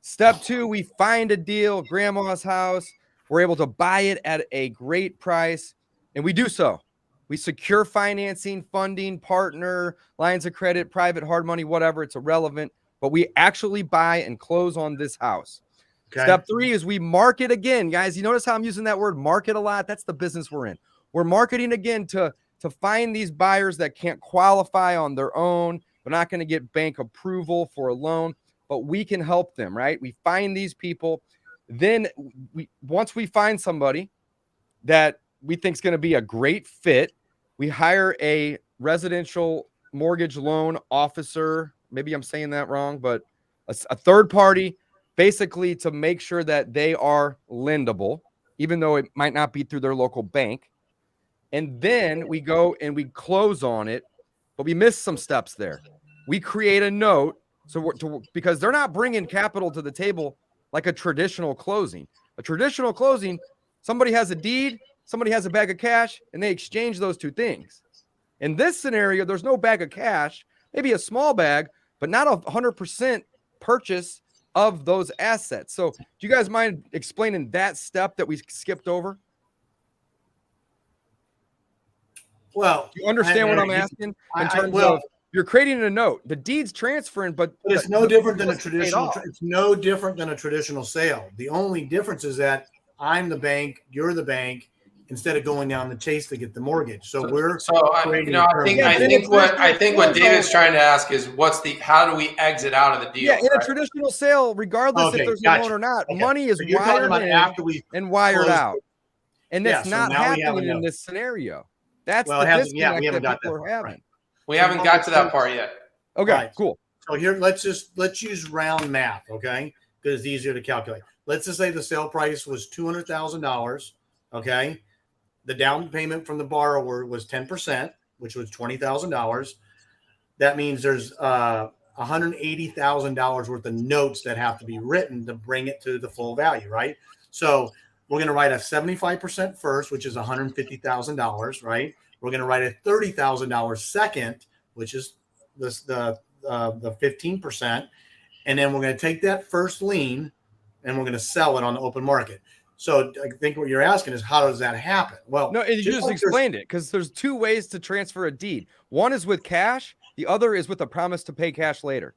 Step two, we find a deal, grandma's house. We're able to buy it at a great price, and we do so. We secure financing, funding, partner, lines of credit, private hard money, whatever. It's irrelevant, but we actually buy and close on this house. Okay. Step three is we market again. Guys, you notice how I'm using that word market a lot? That's the business we're in. We're marketing again to find these buyers that can't qualify on their own. They're not going to get bank approval for a loan, but we can help them, right? We find these people. Then once we find somebody that we think is going to be a great fit, we hire a residential mortgage loan officer. Maybe I'm saying that wrong, but a third party, basically to make sure that they are lendable, even though it might not be through their local bank. And then we go and we close on it, but we missed some steps there. We create a note because they're not bringing capital to the table like a traditional closing. A traditional closing, somebody has a deed, somebody has a bag of cash, and they exchange those two things. In this scenario, there's no bag of cash, maybe a small bag, but not 100% purchase of those assets. So do you guys mind explaining that step that we skipped over? Well, do you understand what I'm asking in terms of you're creating a note, the deed's transferring, but it's no different than a traditional. It's no different than a traditional sale. The only difference is that I'm the bank, you're the bank, instead of going down the chase to get the mortgage. So I think what David's trying to ask is how do we exit out of the deal? Yeah, in a traditional sale, regardless if there's a loan or not, money is wired in and wired out, and that's not happening in this scenario. That's the disconnect that people are having. We haven't got to that part yet. Okay, cool. So here, let's use round math, okay? Because it's easier to calculate. Let's just say the sale price was $200,000, okay? The down payment from the borrower was 10%, which was $20,000. That means there's $180,000 worth of notes that have to be written to bring it to the full value, right? So we're going to write a 75% first, which is $150,000, right? We're going to write a $30,000 second, which is the 15%, and then we're going to take that first lien and we're going to sell it on the open market. So I think what you're asking is, how does that happen? Well, no, you just explained it, because there's two ways to transfer a deed. One is with cash. The other is with a promise to pay cash later.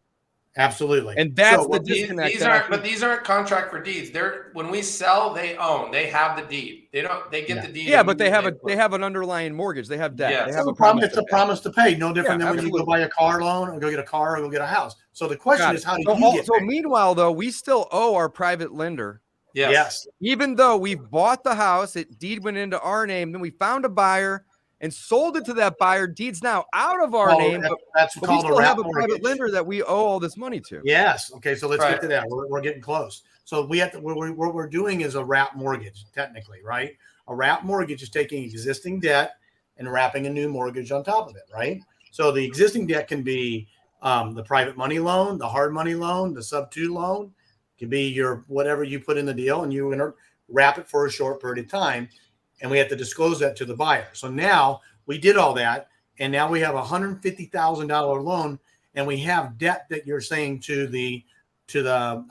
Absolutely. And that's the disconnect. These aren't contract for deeds. When we sell, they own. They have the deed. They get the deed. Yeah, but they have an underlying mortgage. They have debt. Yeah. They have a promise to pay. No different than when you go buy a car loan or go get a car or go get a house. So the question is, how do you get paid? So meanwhile, though, we still owe our private lender. Yes. Even though we bought the house, deed went into our name, then we found a buyer and sold it to that buyer. Deed's now out of our name, but we still have a private lender that we owe all this money to. Yes. Okay. So let's get to that. We're getting close. So we have to. What we're doing is a wrap mortgage, technically, right? A wrap mortgage is taking existing debt and wrapping a new mortgage on top of it, right? So the existing debt can be the private money loan, the hard money loan, the sub-2 loan. It can be your whatever you put in the deal, and you're going to wrap it for a short period of time. And we have to disclose that to the buyer. So now we did all that, and now we have a $150,000 loan, and we have debt that you're saying to the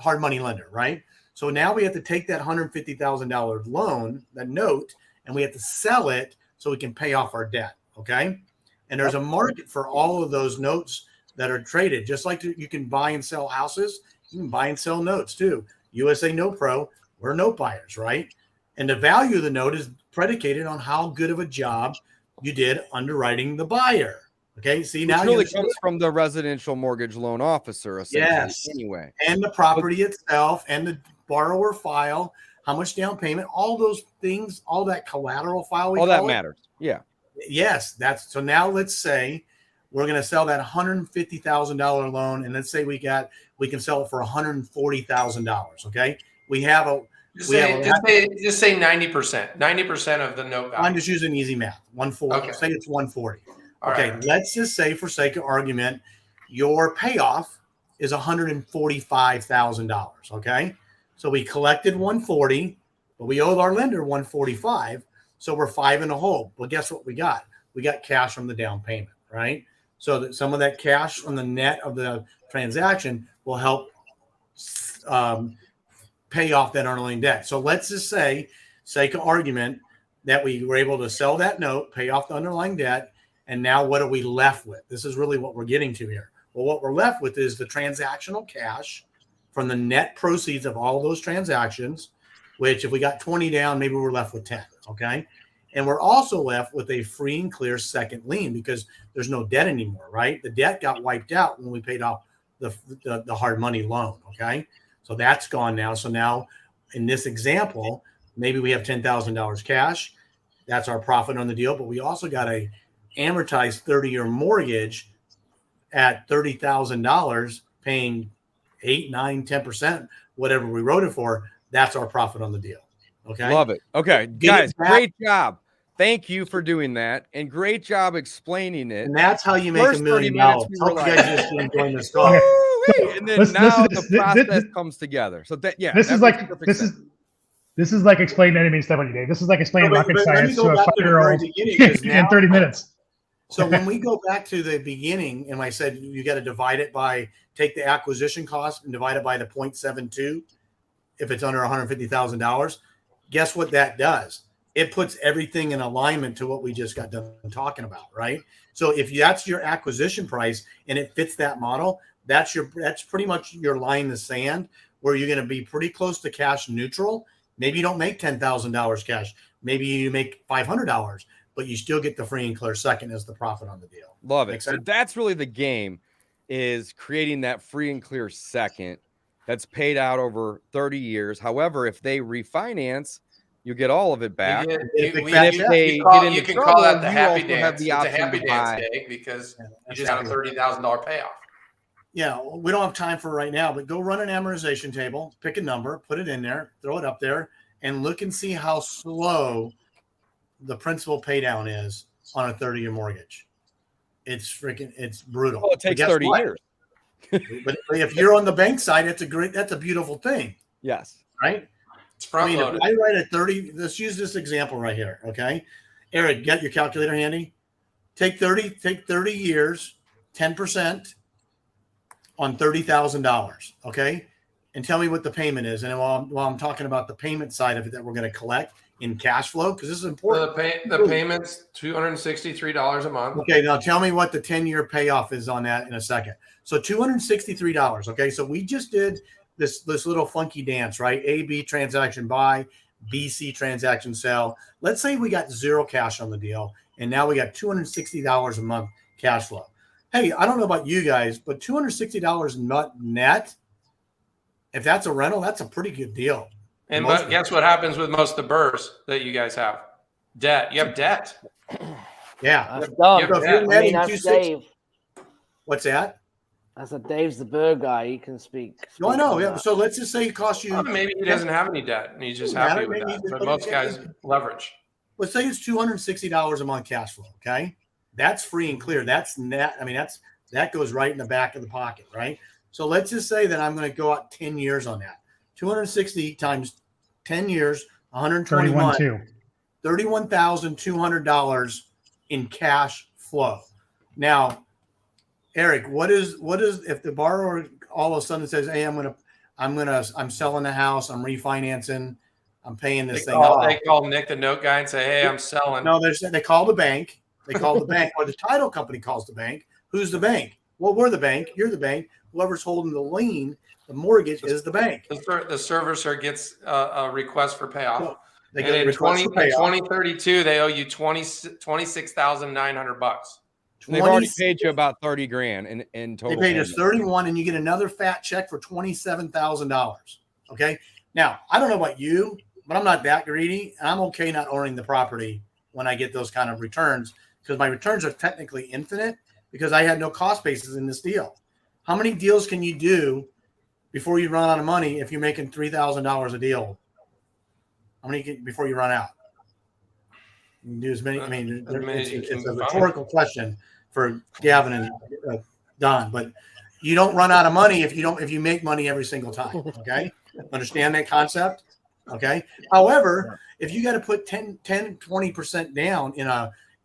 hard money lender, right? So now we have to take that $150,000 loan, that note, and we have to sell it so we can pay off our debt, okay? And there's a market for all of those notes that are traded. Just like you can buy and sell houses, you can buy and sell notes too. USA Note Pro, we're note buyers, right? And the value of the note is predicated on how good of a job you did underwriting the buyer. Okay, see, now it really comes from the residential mortgage loan officer, essentially. Yes. Anyway, and the property itself, and the borrower file, how much down payment, all those things, all that collateral file. All that matters. Yeah. Yes, so now let's say we're going to sell that $150,000 loan, and let's say we can sell it for $140,000. Okay, we have a. Just say 90%. 90% of the note value. I'm just using easy math. 140. Okay. Say it's 140. Okay. Right. Let's just say, for sake of argument, your payoff is $145,000. Okay. So we collected 140, but we owed our lender 145, so we're 5 in the hole. Well, guess what we got? We got cash from the down payment, right? So that some of that cash from the net of the transaction will help pay off that underlying debt. So let's just say, sake of argument, that we were able to sell that note, pay off the underlying debt, and now what are we left with? This is really what we're getting to here. Well, what we're left with is the transactional cash from the net proceeds of all of those transactions, which if we got 20 down, maybe we're left with 10, okay? And we're also left with a free and clear second lien because there's no debt anymore, right? The debt got wiped out when we paid off the hard money loan, okay? So that's gone now. So now in this example, maybe we have $10,000 cash. That's our profit on the deal, but we also got a amortized 30-year mortgage at $30,000 paying 8, 9, 10%, whatever we wrote it for. That's our profit on the deal. Okay. Love it. Okay. Guys, great job. Thank you for doing that. And great job explaining it. And that's how you make $1 million. Hope you guys just enjoying this call. And then now the process comes together. So that, yeah, this is like explaining enemy stuff on your day. This is like explaining rocket science to a 5-year-old in 30 minutes. So when we go back to the beginning, and I said you got to divide it by, take the acquisition cost and divide it by the 0.72 if it's under $150,000. Guess what that does? It puts everything in alignment to what we just got done talking about, right? So if that's your acquisition price and it fits that model, that's pretty much your line in the sand where you're going to be pretty close to cash neutral. Maybe you don't make $10,000 cash. Maybe you make $500, but you still get the free and clear second as the profit on the deal. Love it. So that's really the game, is creating that free and clear second that's paid out over 30 years. However, if they refinance, you get all of it back. You can call that the happy dance. It's a happy dance day because you just have a $30,000 payoff. Yeah, we don't have time for right now, but go run an amortization table, pick a number, put it in there, throw it up there, and look and see how slow the principal pay down is on a 30-year mortgage. It's brutal. Well, it takes 30 years. But if you're on the bank side, that's a beautiful thing. Yes. Right? It's front loaded. If I write a 30, let's use this example right here. Okay. Eric, get your calculator handy. Take 30 years, 10% on $30,000. Okay. And tell me what the payment is. And while I'm talking about the payment side of it that we're going to collect in cash flow, because this is important. The payment's $263 a month. Okay. Now tell me what the 10-year payoff is on that in a second. So $263. Okay. So we just did this little funky dance, right? A-B transaction buy, BC transaction sell. Let's say we got zero cash on the deal, and now we got $260 a month cash flow. Hey, I don't know about you guys, but $260 net, if that's a rental, that's a pretty good deal. And but guess what happens with most of the burrs that you guys have? Debt. You have debt. Yeah. That's dumb. That's Dave. What's that? I said Dave's the bird guy. He can speak. No, I know. Yeah. So let's just say it costs you. Maybe he doesn't have any debt and he's just happy with that. But most guys leverage. Let's say it's $260 a month cash flow. Okay. That's free and clear. That's net. I mean, that goes right in the back of the pocket, right? So let's just say that I'm going to go out 10 years on that. 260 times 10 years, 121, $31,200 in cash flow. Now, Eric, what is if the borrower all of a sudden says, "Hey, I'm selling the house, I'm refinancing, I'm paying this thing off." They call Nick the note guy and say, "Hey, I'm selling." No, they call the bank. They call the bank, or the title company calls the bank. Who's the bank? Well, we're the bank. You're the bank. Whoever's holding the lien, the mortgage, is the bank. The servicer gets a request for payoff. So they and in 2032, they owe you $26,900. They've already paid you about 30 grand in total. They paid us 31, and you get another fat check for $27,000. Okay. Now, I don't know about you, but I'm not that greedy, and I'm okay not owning the property when I get those kind of returns, because my returns are technically infinite because I had no cost basis in this deal. How many deals can you do before you run out of money if you're making $3,000 a deal? How many before you run out? You can do as many. I mean, it's a rhetorical question for Gavin and Don, but you don't run out of money if you make money every single time. Okay, understand that concept? Okay. However, if you got to put 10, 20% down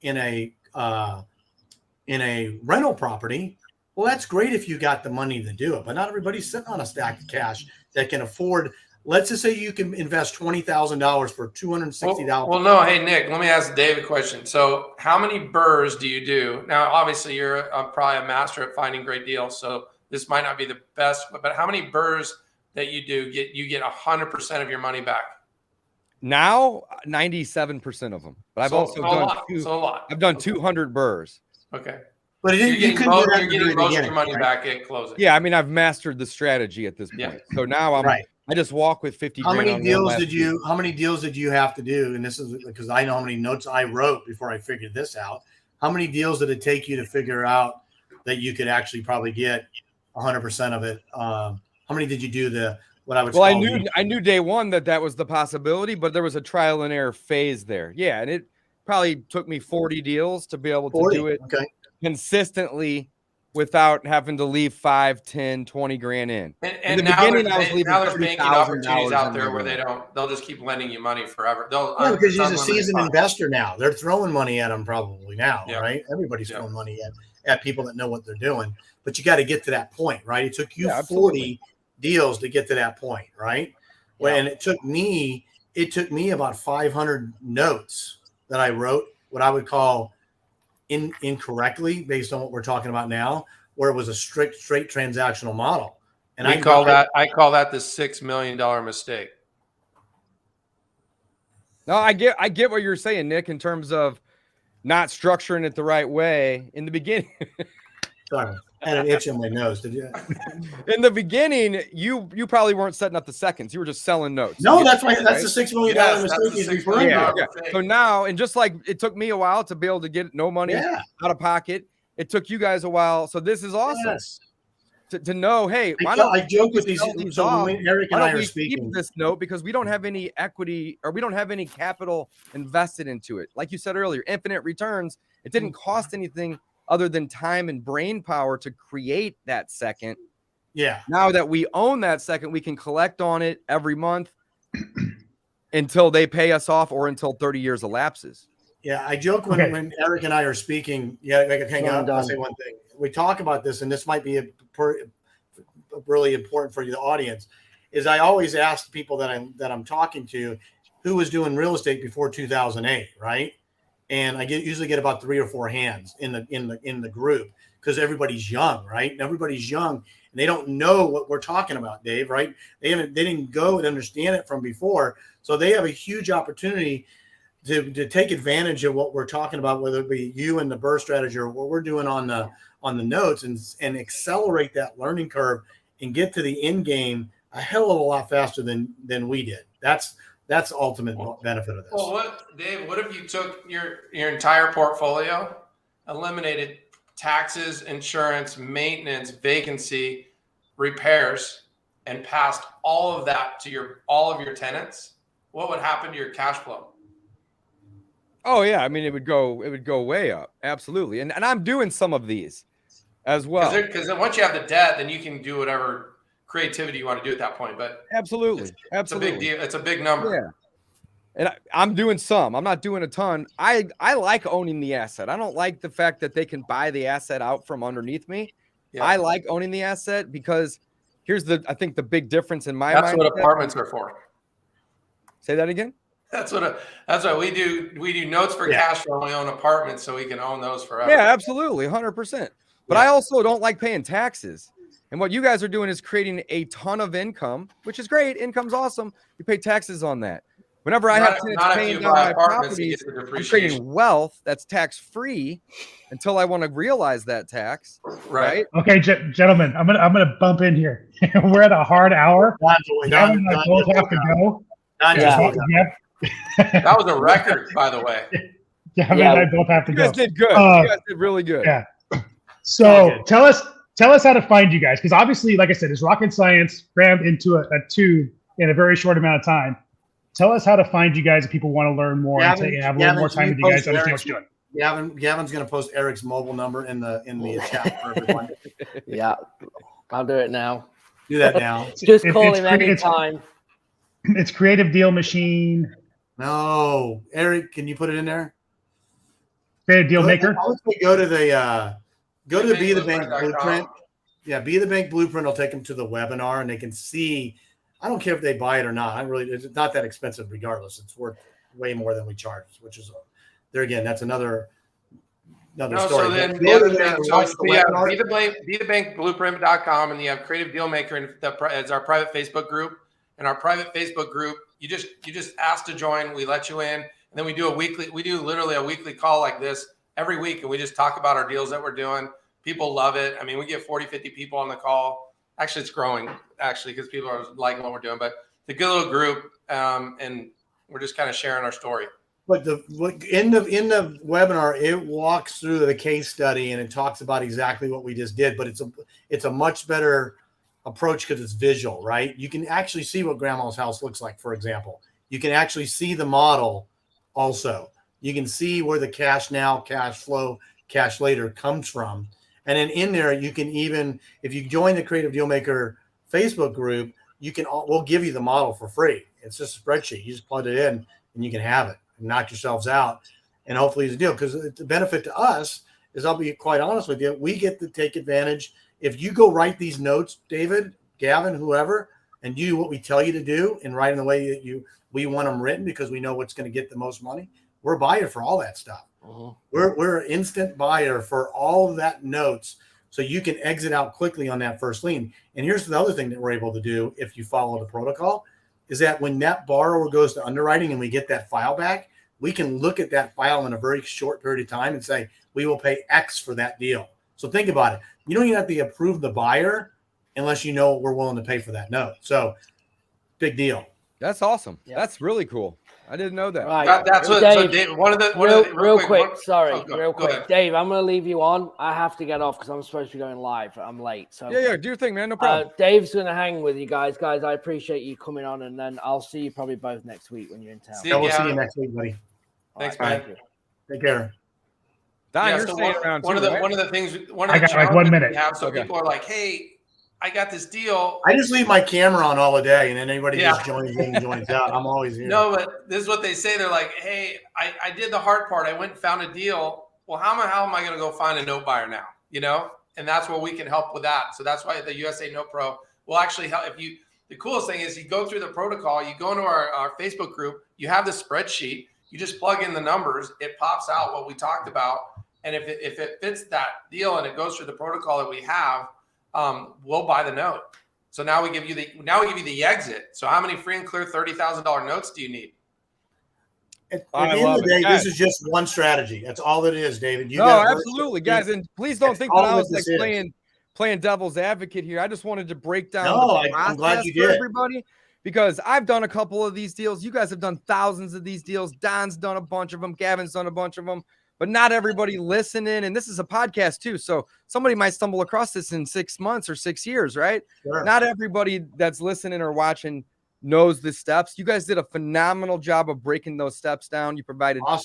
in a rental property, well, that's great if you got the money to do it, but not everybody's sitting on a stack of cash that can afford. Let's just say you can invest $20,000 for $260. Well, no. Hey, Nick, let me ask Dave a question. So how many burrs do you do? Now, obviously, you're probably a master at finding great deals, so this might not be the best, but how many burrs that you do you get 100% of your money back? Now, 97% of them. But I've also done a lot. I've done 200 burrs. Okay. But you're getting most of your money right? back at closing. Yeah, I mean, I've mastered the strategy at this point. Yeah. So now I just walk with 50 How grand many on deals did you have to do? And this is because I know how many notes I wrote before I figured this out. How many deals did it take you to figure out that you could actually probably get 100% of it? How many did you do I knew day one that was the possibility, but there was a trial and error phase there. Yeah, and it probably took me 40 deals to be able to do it consistently without having to leave 5, 10, 20 grand in. And the now beginning, I was leaving there's banking opportunities out there where in they'll just keep lending you money forever. Because he's a seasoned investor now. They're throwing money at him probably now, right? Everybody's throwing money at people that know what they're doing. But you got to get to that point, right? It took you 40 deals to get to that point, right? And it took me about 500 notes that I wrote, what I would call incorrectly based on what we're talking about now, where it was a straight transactional model. And I call that the $6 million mistake. No, I get what you're saying, Nick, in terms of not structuring it the right way in the beginning. Sorry, I had an itch on my nose. Did you? In the beginning, you probably weren't setting up the seconds. You were just selling notes. No, that's right. That's the $6 million mistake he's referring to. So now, and just like it took me a while to be able to get no money out of pocket, it took you guys a while. So this is awesome. Yes. To know, hey, why don't I joke with these? So when Eric and I are speaking, keep this note because we don't have any equity or we don't have any capital invested into it. Like you said earlier, infinite returns. It didn't cost anything other than time and brain power to create that second. Yeah. Now that we own that second, we can collect on it every month until they pay us off or until 30 years elapses. Yeah, I joke when Eric and I are speaking. Yeah, I can hang out. I'll say one thing. We talk about this, and this might be really important for the audience. Is I always ask people that I'm talking to, who was doing real estate before 2008, right? And I usually get about 3 or 4 hands in the group because everybody's young, right? And everybody's young, and they don't know what we're talking about, Dave, right? They didn't go and understand it from before, so they have a huge opportunity to take advantage of what we're talking about, whether it be you and the burst strategy or what we're doing on the notes, and accelerate that learning curve and get to the end game a hell of a lot faster than we did. That's the ultimate benefit of this. Well, Dave, what if you took your entire portfolio, eliminated taxes, insurance, maintenance, vacancy, repairs, and passed all of that to all of your tenants? What would happen to your cash flow? Oh yeah, I mean it would go way up, absolutely. And I'm doing some of these as well. Because then once you have the debt, then you can do whatever creativity you want to do at that point. But absolutely, it's a big deal. It's a big number. Yeah. And I'm doing some. I'm not doing a ton. I like owning the asset. I don't like the fact that they can buy the asset out from underneath me. Yeah. I like owning the asset because here's I think the big difference in my mind. That's what apartments are for. Say that again. That's what we do. We do notes for cash flow. We own apartments, so we can own those forever. Yeah, absolutely, 100%. But I also don't like paying taxes. And what you guys are doing is creating a ton of income, which is great. Income's awesome. You pay taxes on that. Whenever I have tenants paying down my properties, I'm creating wealth that's tax-free until I want to realize that tax. Right? Okay, gentlemen, I'm gonna bump in here. We're at a hard hour. Gavin and I both have to go. That was a record, by the way. Gavin and I both have to go. You guys did good. You guys did really good. Yeah. So tell us how to find you guys, because obviously, like I said, it's rocket science crammed into a tube in a very short amount of time. Tell us how to find you guys if people want to learn more and have a little more time with you guys to understand what you're doing. Gavin's going to post Eric's mobile number in the chat for everyone. Yeah, I'll do it now. Do that now. Just call him anytime. It's Creative Deal Machine. No, Eric, can you put it in there? Creative Deal Maker. I would say go to the Be the Bank BeTheBank.com. Blueprint. Yeah, Be the Bank Blueprint will take them to the webinar, and they can see. I don't care if they buy it or not. It's not that expensive, regardless. It's worth way more than we charge, which is there again. That's another story. So then Be the Bank Blueprint.com, and you have Creative Deal Maker, and as our private Facebook group. In our private Facebook group, you just ask to join. We let you in, and then we do literally a weekly call like this every week, and we just talk about our deals that we're doing. People love it. I mean, we get 40, 50 people on the call. Actually, it's growing because people are liking what we're doing, but it's a good little group, and we're just kind of sharing our story. But in the webinar, it walks through the case study and it talks about exactly what we just did. But it's a much better approach because it's visual, right? You can actually see what grandma's house looks like, for example. You can actually see the model also. You can see where the cash now, cash flow, cash later comes from. And then in there, you can even, if you join the Creative Deal Maker Facebook group, we'll give you the model for free. It's just a spreadsheet. You just plug it in and you can have it and knock yourselves out. And hopefully it's a deal, because the benefit to us is, I'll be quite honest with you, we get to take advantage. If you go write these notes, David, Gavin, whoever, and do what we tell you to do and write in the way that we want them written, because we know what's going to get the most money, we're a buyer for all that stuff. Uh-huh. We're an instant buyer for all of that notes, so you can exit out quickly on that first lien. And here's the other thing that we're able to do if you follow the protocol, is that when that borrower goes to underwriting and we get that file back, we can look at that file in a very short period of time and say, we will pay X for that deal. So think about it. You don't even have to approve the buyer unless you know we're willing to pay for that note. So big deal. That's awesome. Yeah. That's really cool. I didn't know that. Right. That's what, Dave, so Dave, one of the real quick. Go ahead. Dave, I'm going to leave you on. I have to get off because I'm supposed to be going live. I'm late. So yeah, do your thing, man. No problem. Dave's going to hang with you guys. Guys, I appreciate you coming on, and then I'll see you probably both next week when you're in town. We'll see you next week, buddy. Thanks, right, man. Take care. Don, Yeah, you're so staying around one too, of the right? things. I got like 1 minute. So people are like, "Hey, I got this deal." I just leave my camera on all the day, and then anybody just joins in and joins out. I'm always here. No, but this is what they say. They're like, "Hey, I did the hard part. I went and found a deal. Well, how am I going to go find a note buyer now? You know?" And that's where we can help with that. So that's why the USA Note Pro will actually help. The coolest thing is you go through the protocol, you go into our Facebook group, you have the spreadsheet, you just plug in the numbers, it pops out what we talked about. And if it fits that deal and it goes through the protocol that we have, we'll buy the note. So now we give you the exit. So how many free and clear $30,000 notes do you need? At the end of the day, this is just one strategy. That's all it is, David. Absolutely, guys. And please don't think that I was like playing devil's advocate here. I just wanted to break down the I'm glad you for did. everybody, because I've done a couple of these deals. You guys have done thousands of these deals. Don's done a bunch of them. Gavin's done a bunch of them. But not everybody listening, and this is a podcast too, so somebody might stumble across this in 6 months or 6 years, right? Sure. Not everybody that's listening or watching knows the steps. You guys did a phenomenal job of breaking those steps down. You provided a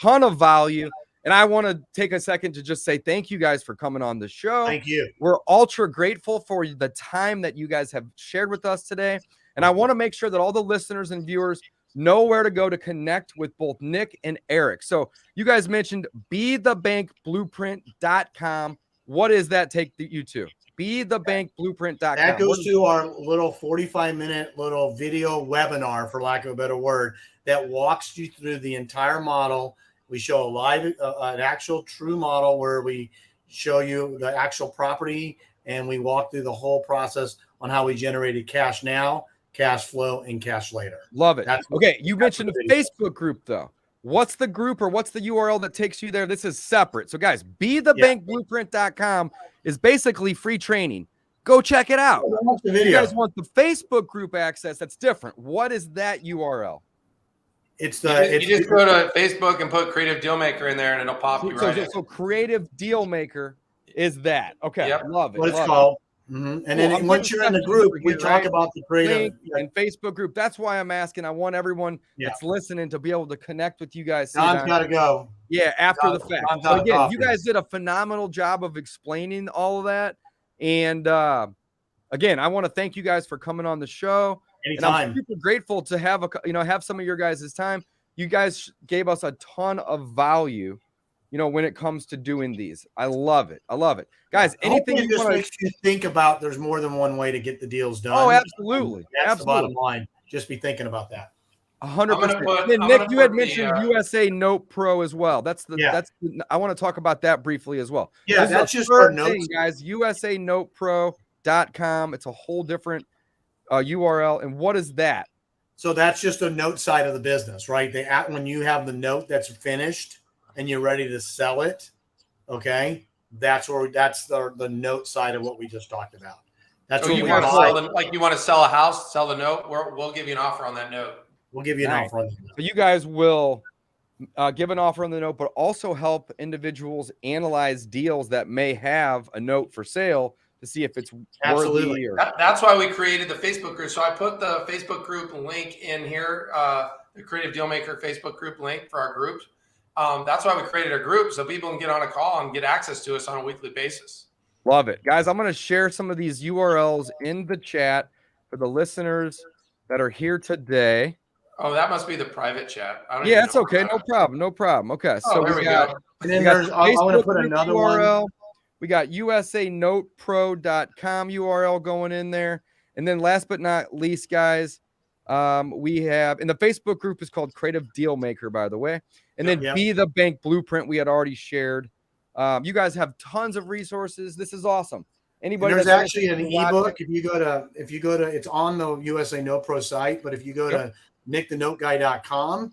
ton of value, and I want to take a second to just say thank you guys for coming on the show. Thank you. We're ultra grateful for the time that you guys have shared with us today, and I want to make sure that all the listeners and viewers know where to go to connect with both Nick and Eric. So you guys mentioned BeTheBankBlueprint.com. What does that take you to? BeTheBankBlueprint.com. That goes to our little 45-minute little video webinar, for lack of a better word, that walks you through the entire model. We show an actual true model where we show you the actual property, and we walk through the whole process on how we generated cash now, cash flow, and cash later. Love it. Okay, you mentioned a Facebook group, though. What's the group or what's the URL that takes you there? This is separate. So, guys, BeTheBankBlueprint.com is basically free training. Go check it out. If you guys want the Facebook group access, that's different. What is that URL? You just go to Facebook and put Creative Deal Maker in there, and it'll pop you right in. So Creative Deal Maker is that. Okay, yep. Love it. What it's called. Mm-hmm. And then once you're in the group, we talk about the creative and Facebook group. That's why I'm asking. I want everyone that's listening to be able to connect with you guys. Don's got to go. Yeah, after the fact. So again, you guys did a phenomenal job of explaining all of that. And again, I want to thank you guys for coming on the show. And I'm super grateful to have have some of your guys' time. You guys gave us a ton of value, when it comes to doing these. I love it. Guys, anything you just makes you think about there's more than one way to get the deals done. Oh, absolutely. That's the bottom line. Just be thinking about that. 100%. Nick, you had mentioned USA Note Pro as well. I want to talk about that briefly as well. Yeah, that's just for notes, guys. USANotePro.com. It's a whole different URL. And what is that? So that's just a note side of the business, right? When you have the note that's finished and you're ready to sell it, okay, that's the note side of what we just talked about. That's what you want to sell like you want to sell a house, sell the note. We'll give you an offer on that note. We'll give you an offer on the note. So you guys will give an offer on the note, but also help individuals analyze deals that may have a note for sale to see if it's absolutely. That's why we created the Facebook group. So I put the Facebook group link in here, the Creative Dealmaker Facebook group link for our groups. That's why we created a group so people can get on a call and get access to us on a weekly basis. Love it. Guys, I'm going to share some of these URLs in the chat for the listeners that are here today. Oh, that must be the private chat. Yeah, it's okay. No problem. Okay, so there we go. And then I want to put another URL. We got USANotePro.com URL going in there. And then last but not least, guys, we have, and the Facebook group is called Creative Dealmaker, by the way. And then Be the Bank Blueprint we had already shared. You guys have tons of resources. This is awesome. Anybody? And there's actually an ebook. If you go to, it's on the USA Note Pro site, but if you go to nickthenoteguy.com,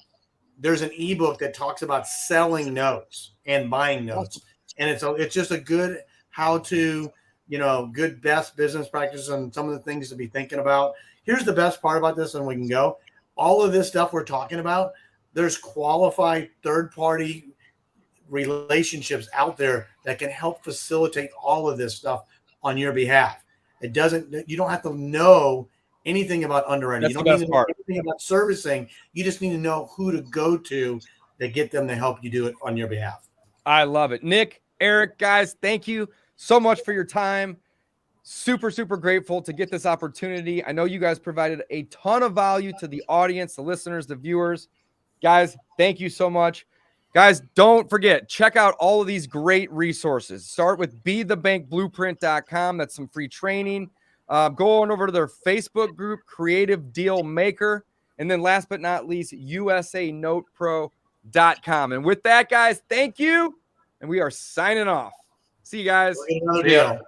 there's an ebook that talks about selling notes and buying notes. And it's just a good how to, good best business practices and some of the things to be thinking about. Here's the best part about this, and we can go. All of this stuff we're talking about, there's qualified third-party relationships out there that can help facilitate all of this stuff on your behalf. You don't have to know anything about underwriting. You don't need to know anything about servicing. You just need to know who to go to get them to help you do it on your behalf. I love it. Nick, Eric, guys, thank you so much for your time. Super, super grateful to get this opportunity. I know you guys provided a ton of value to the audience, the listeners, the viewers. Guys, thank you so much. Guys, don't forget, check out all of these great resources. Start with BeTheBankBlueprint.com. That's some free training. Go on over to their Facebook group, Creative Deal Maker. And then last but not least, USANotePro.com. And with that, guys, thank you. And we are signing off. See you guys. Another deal.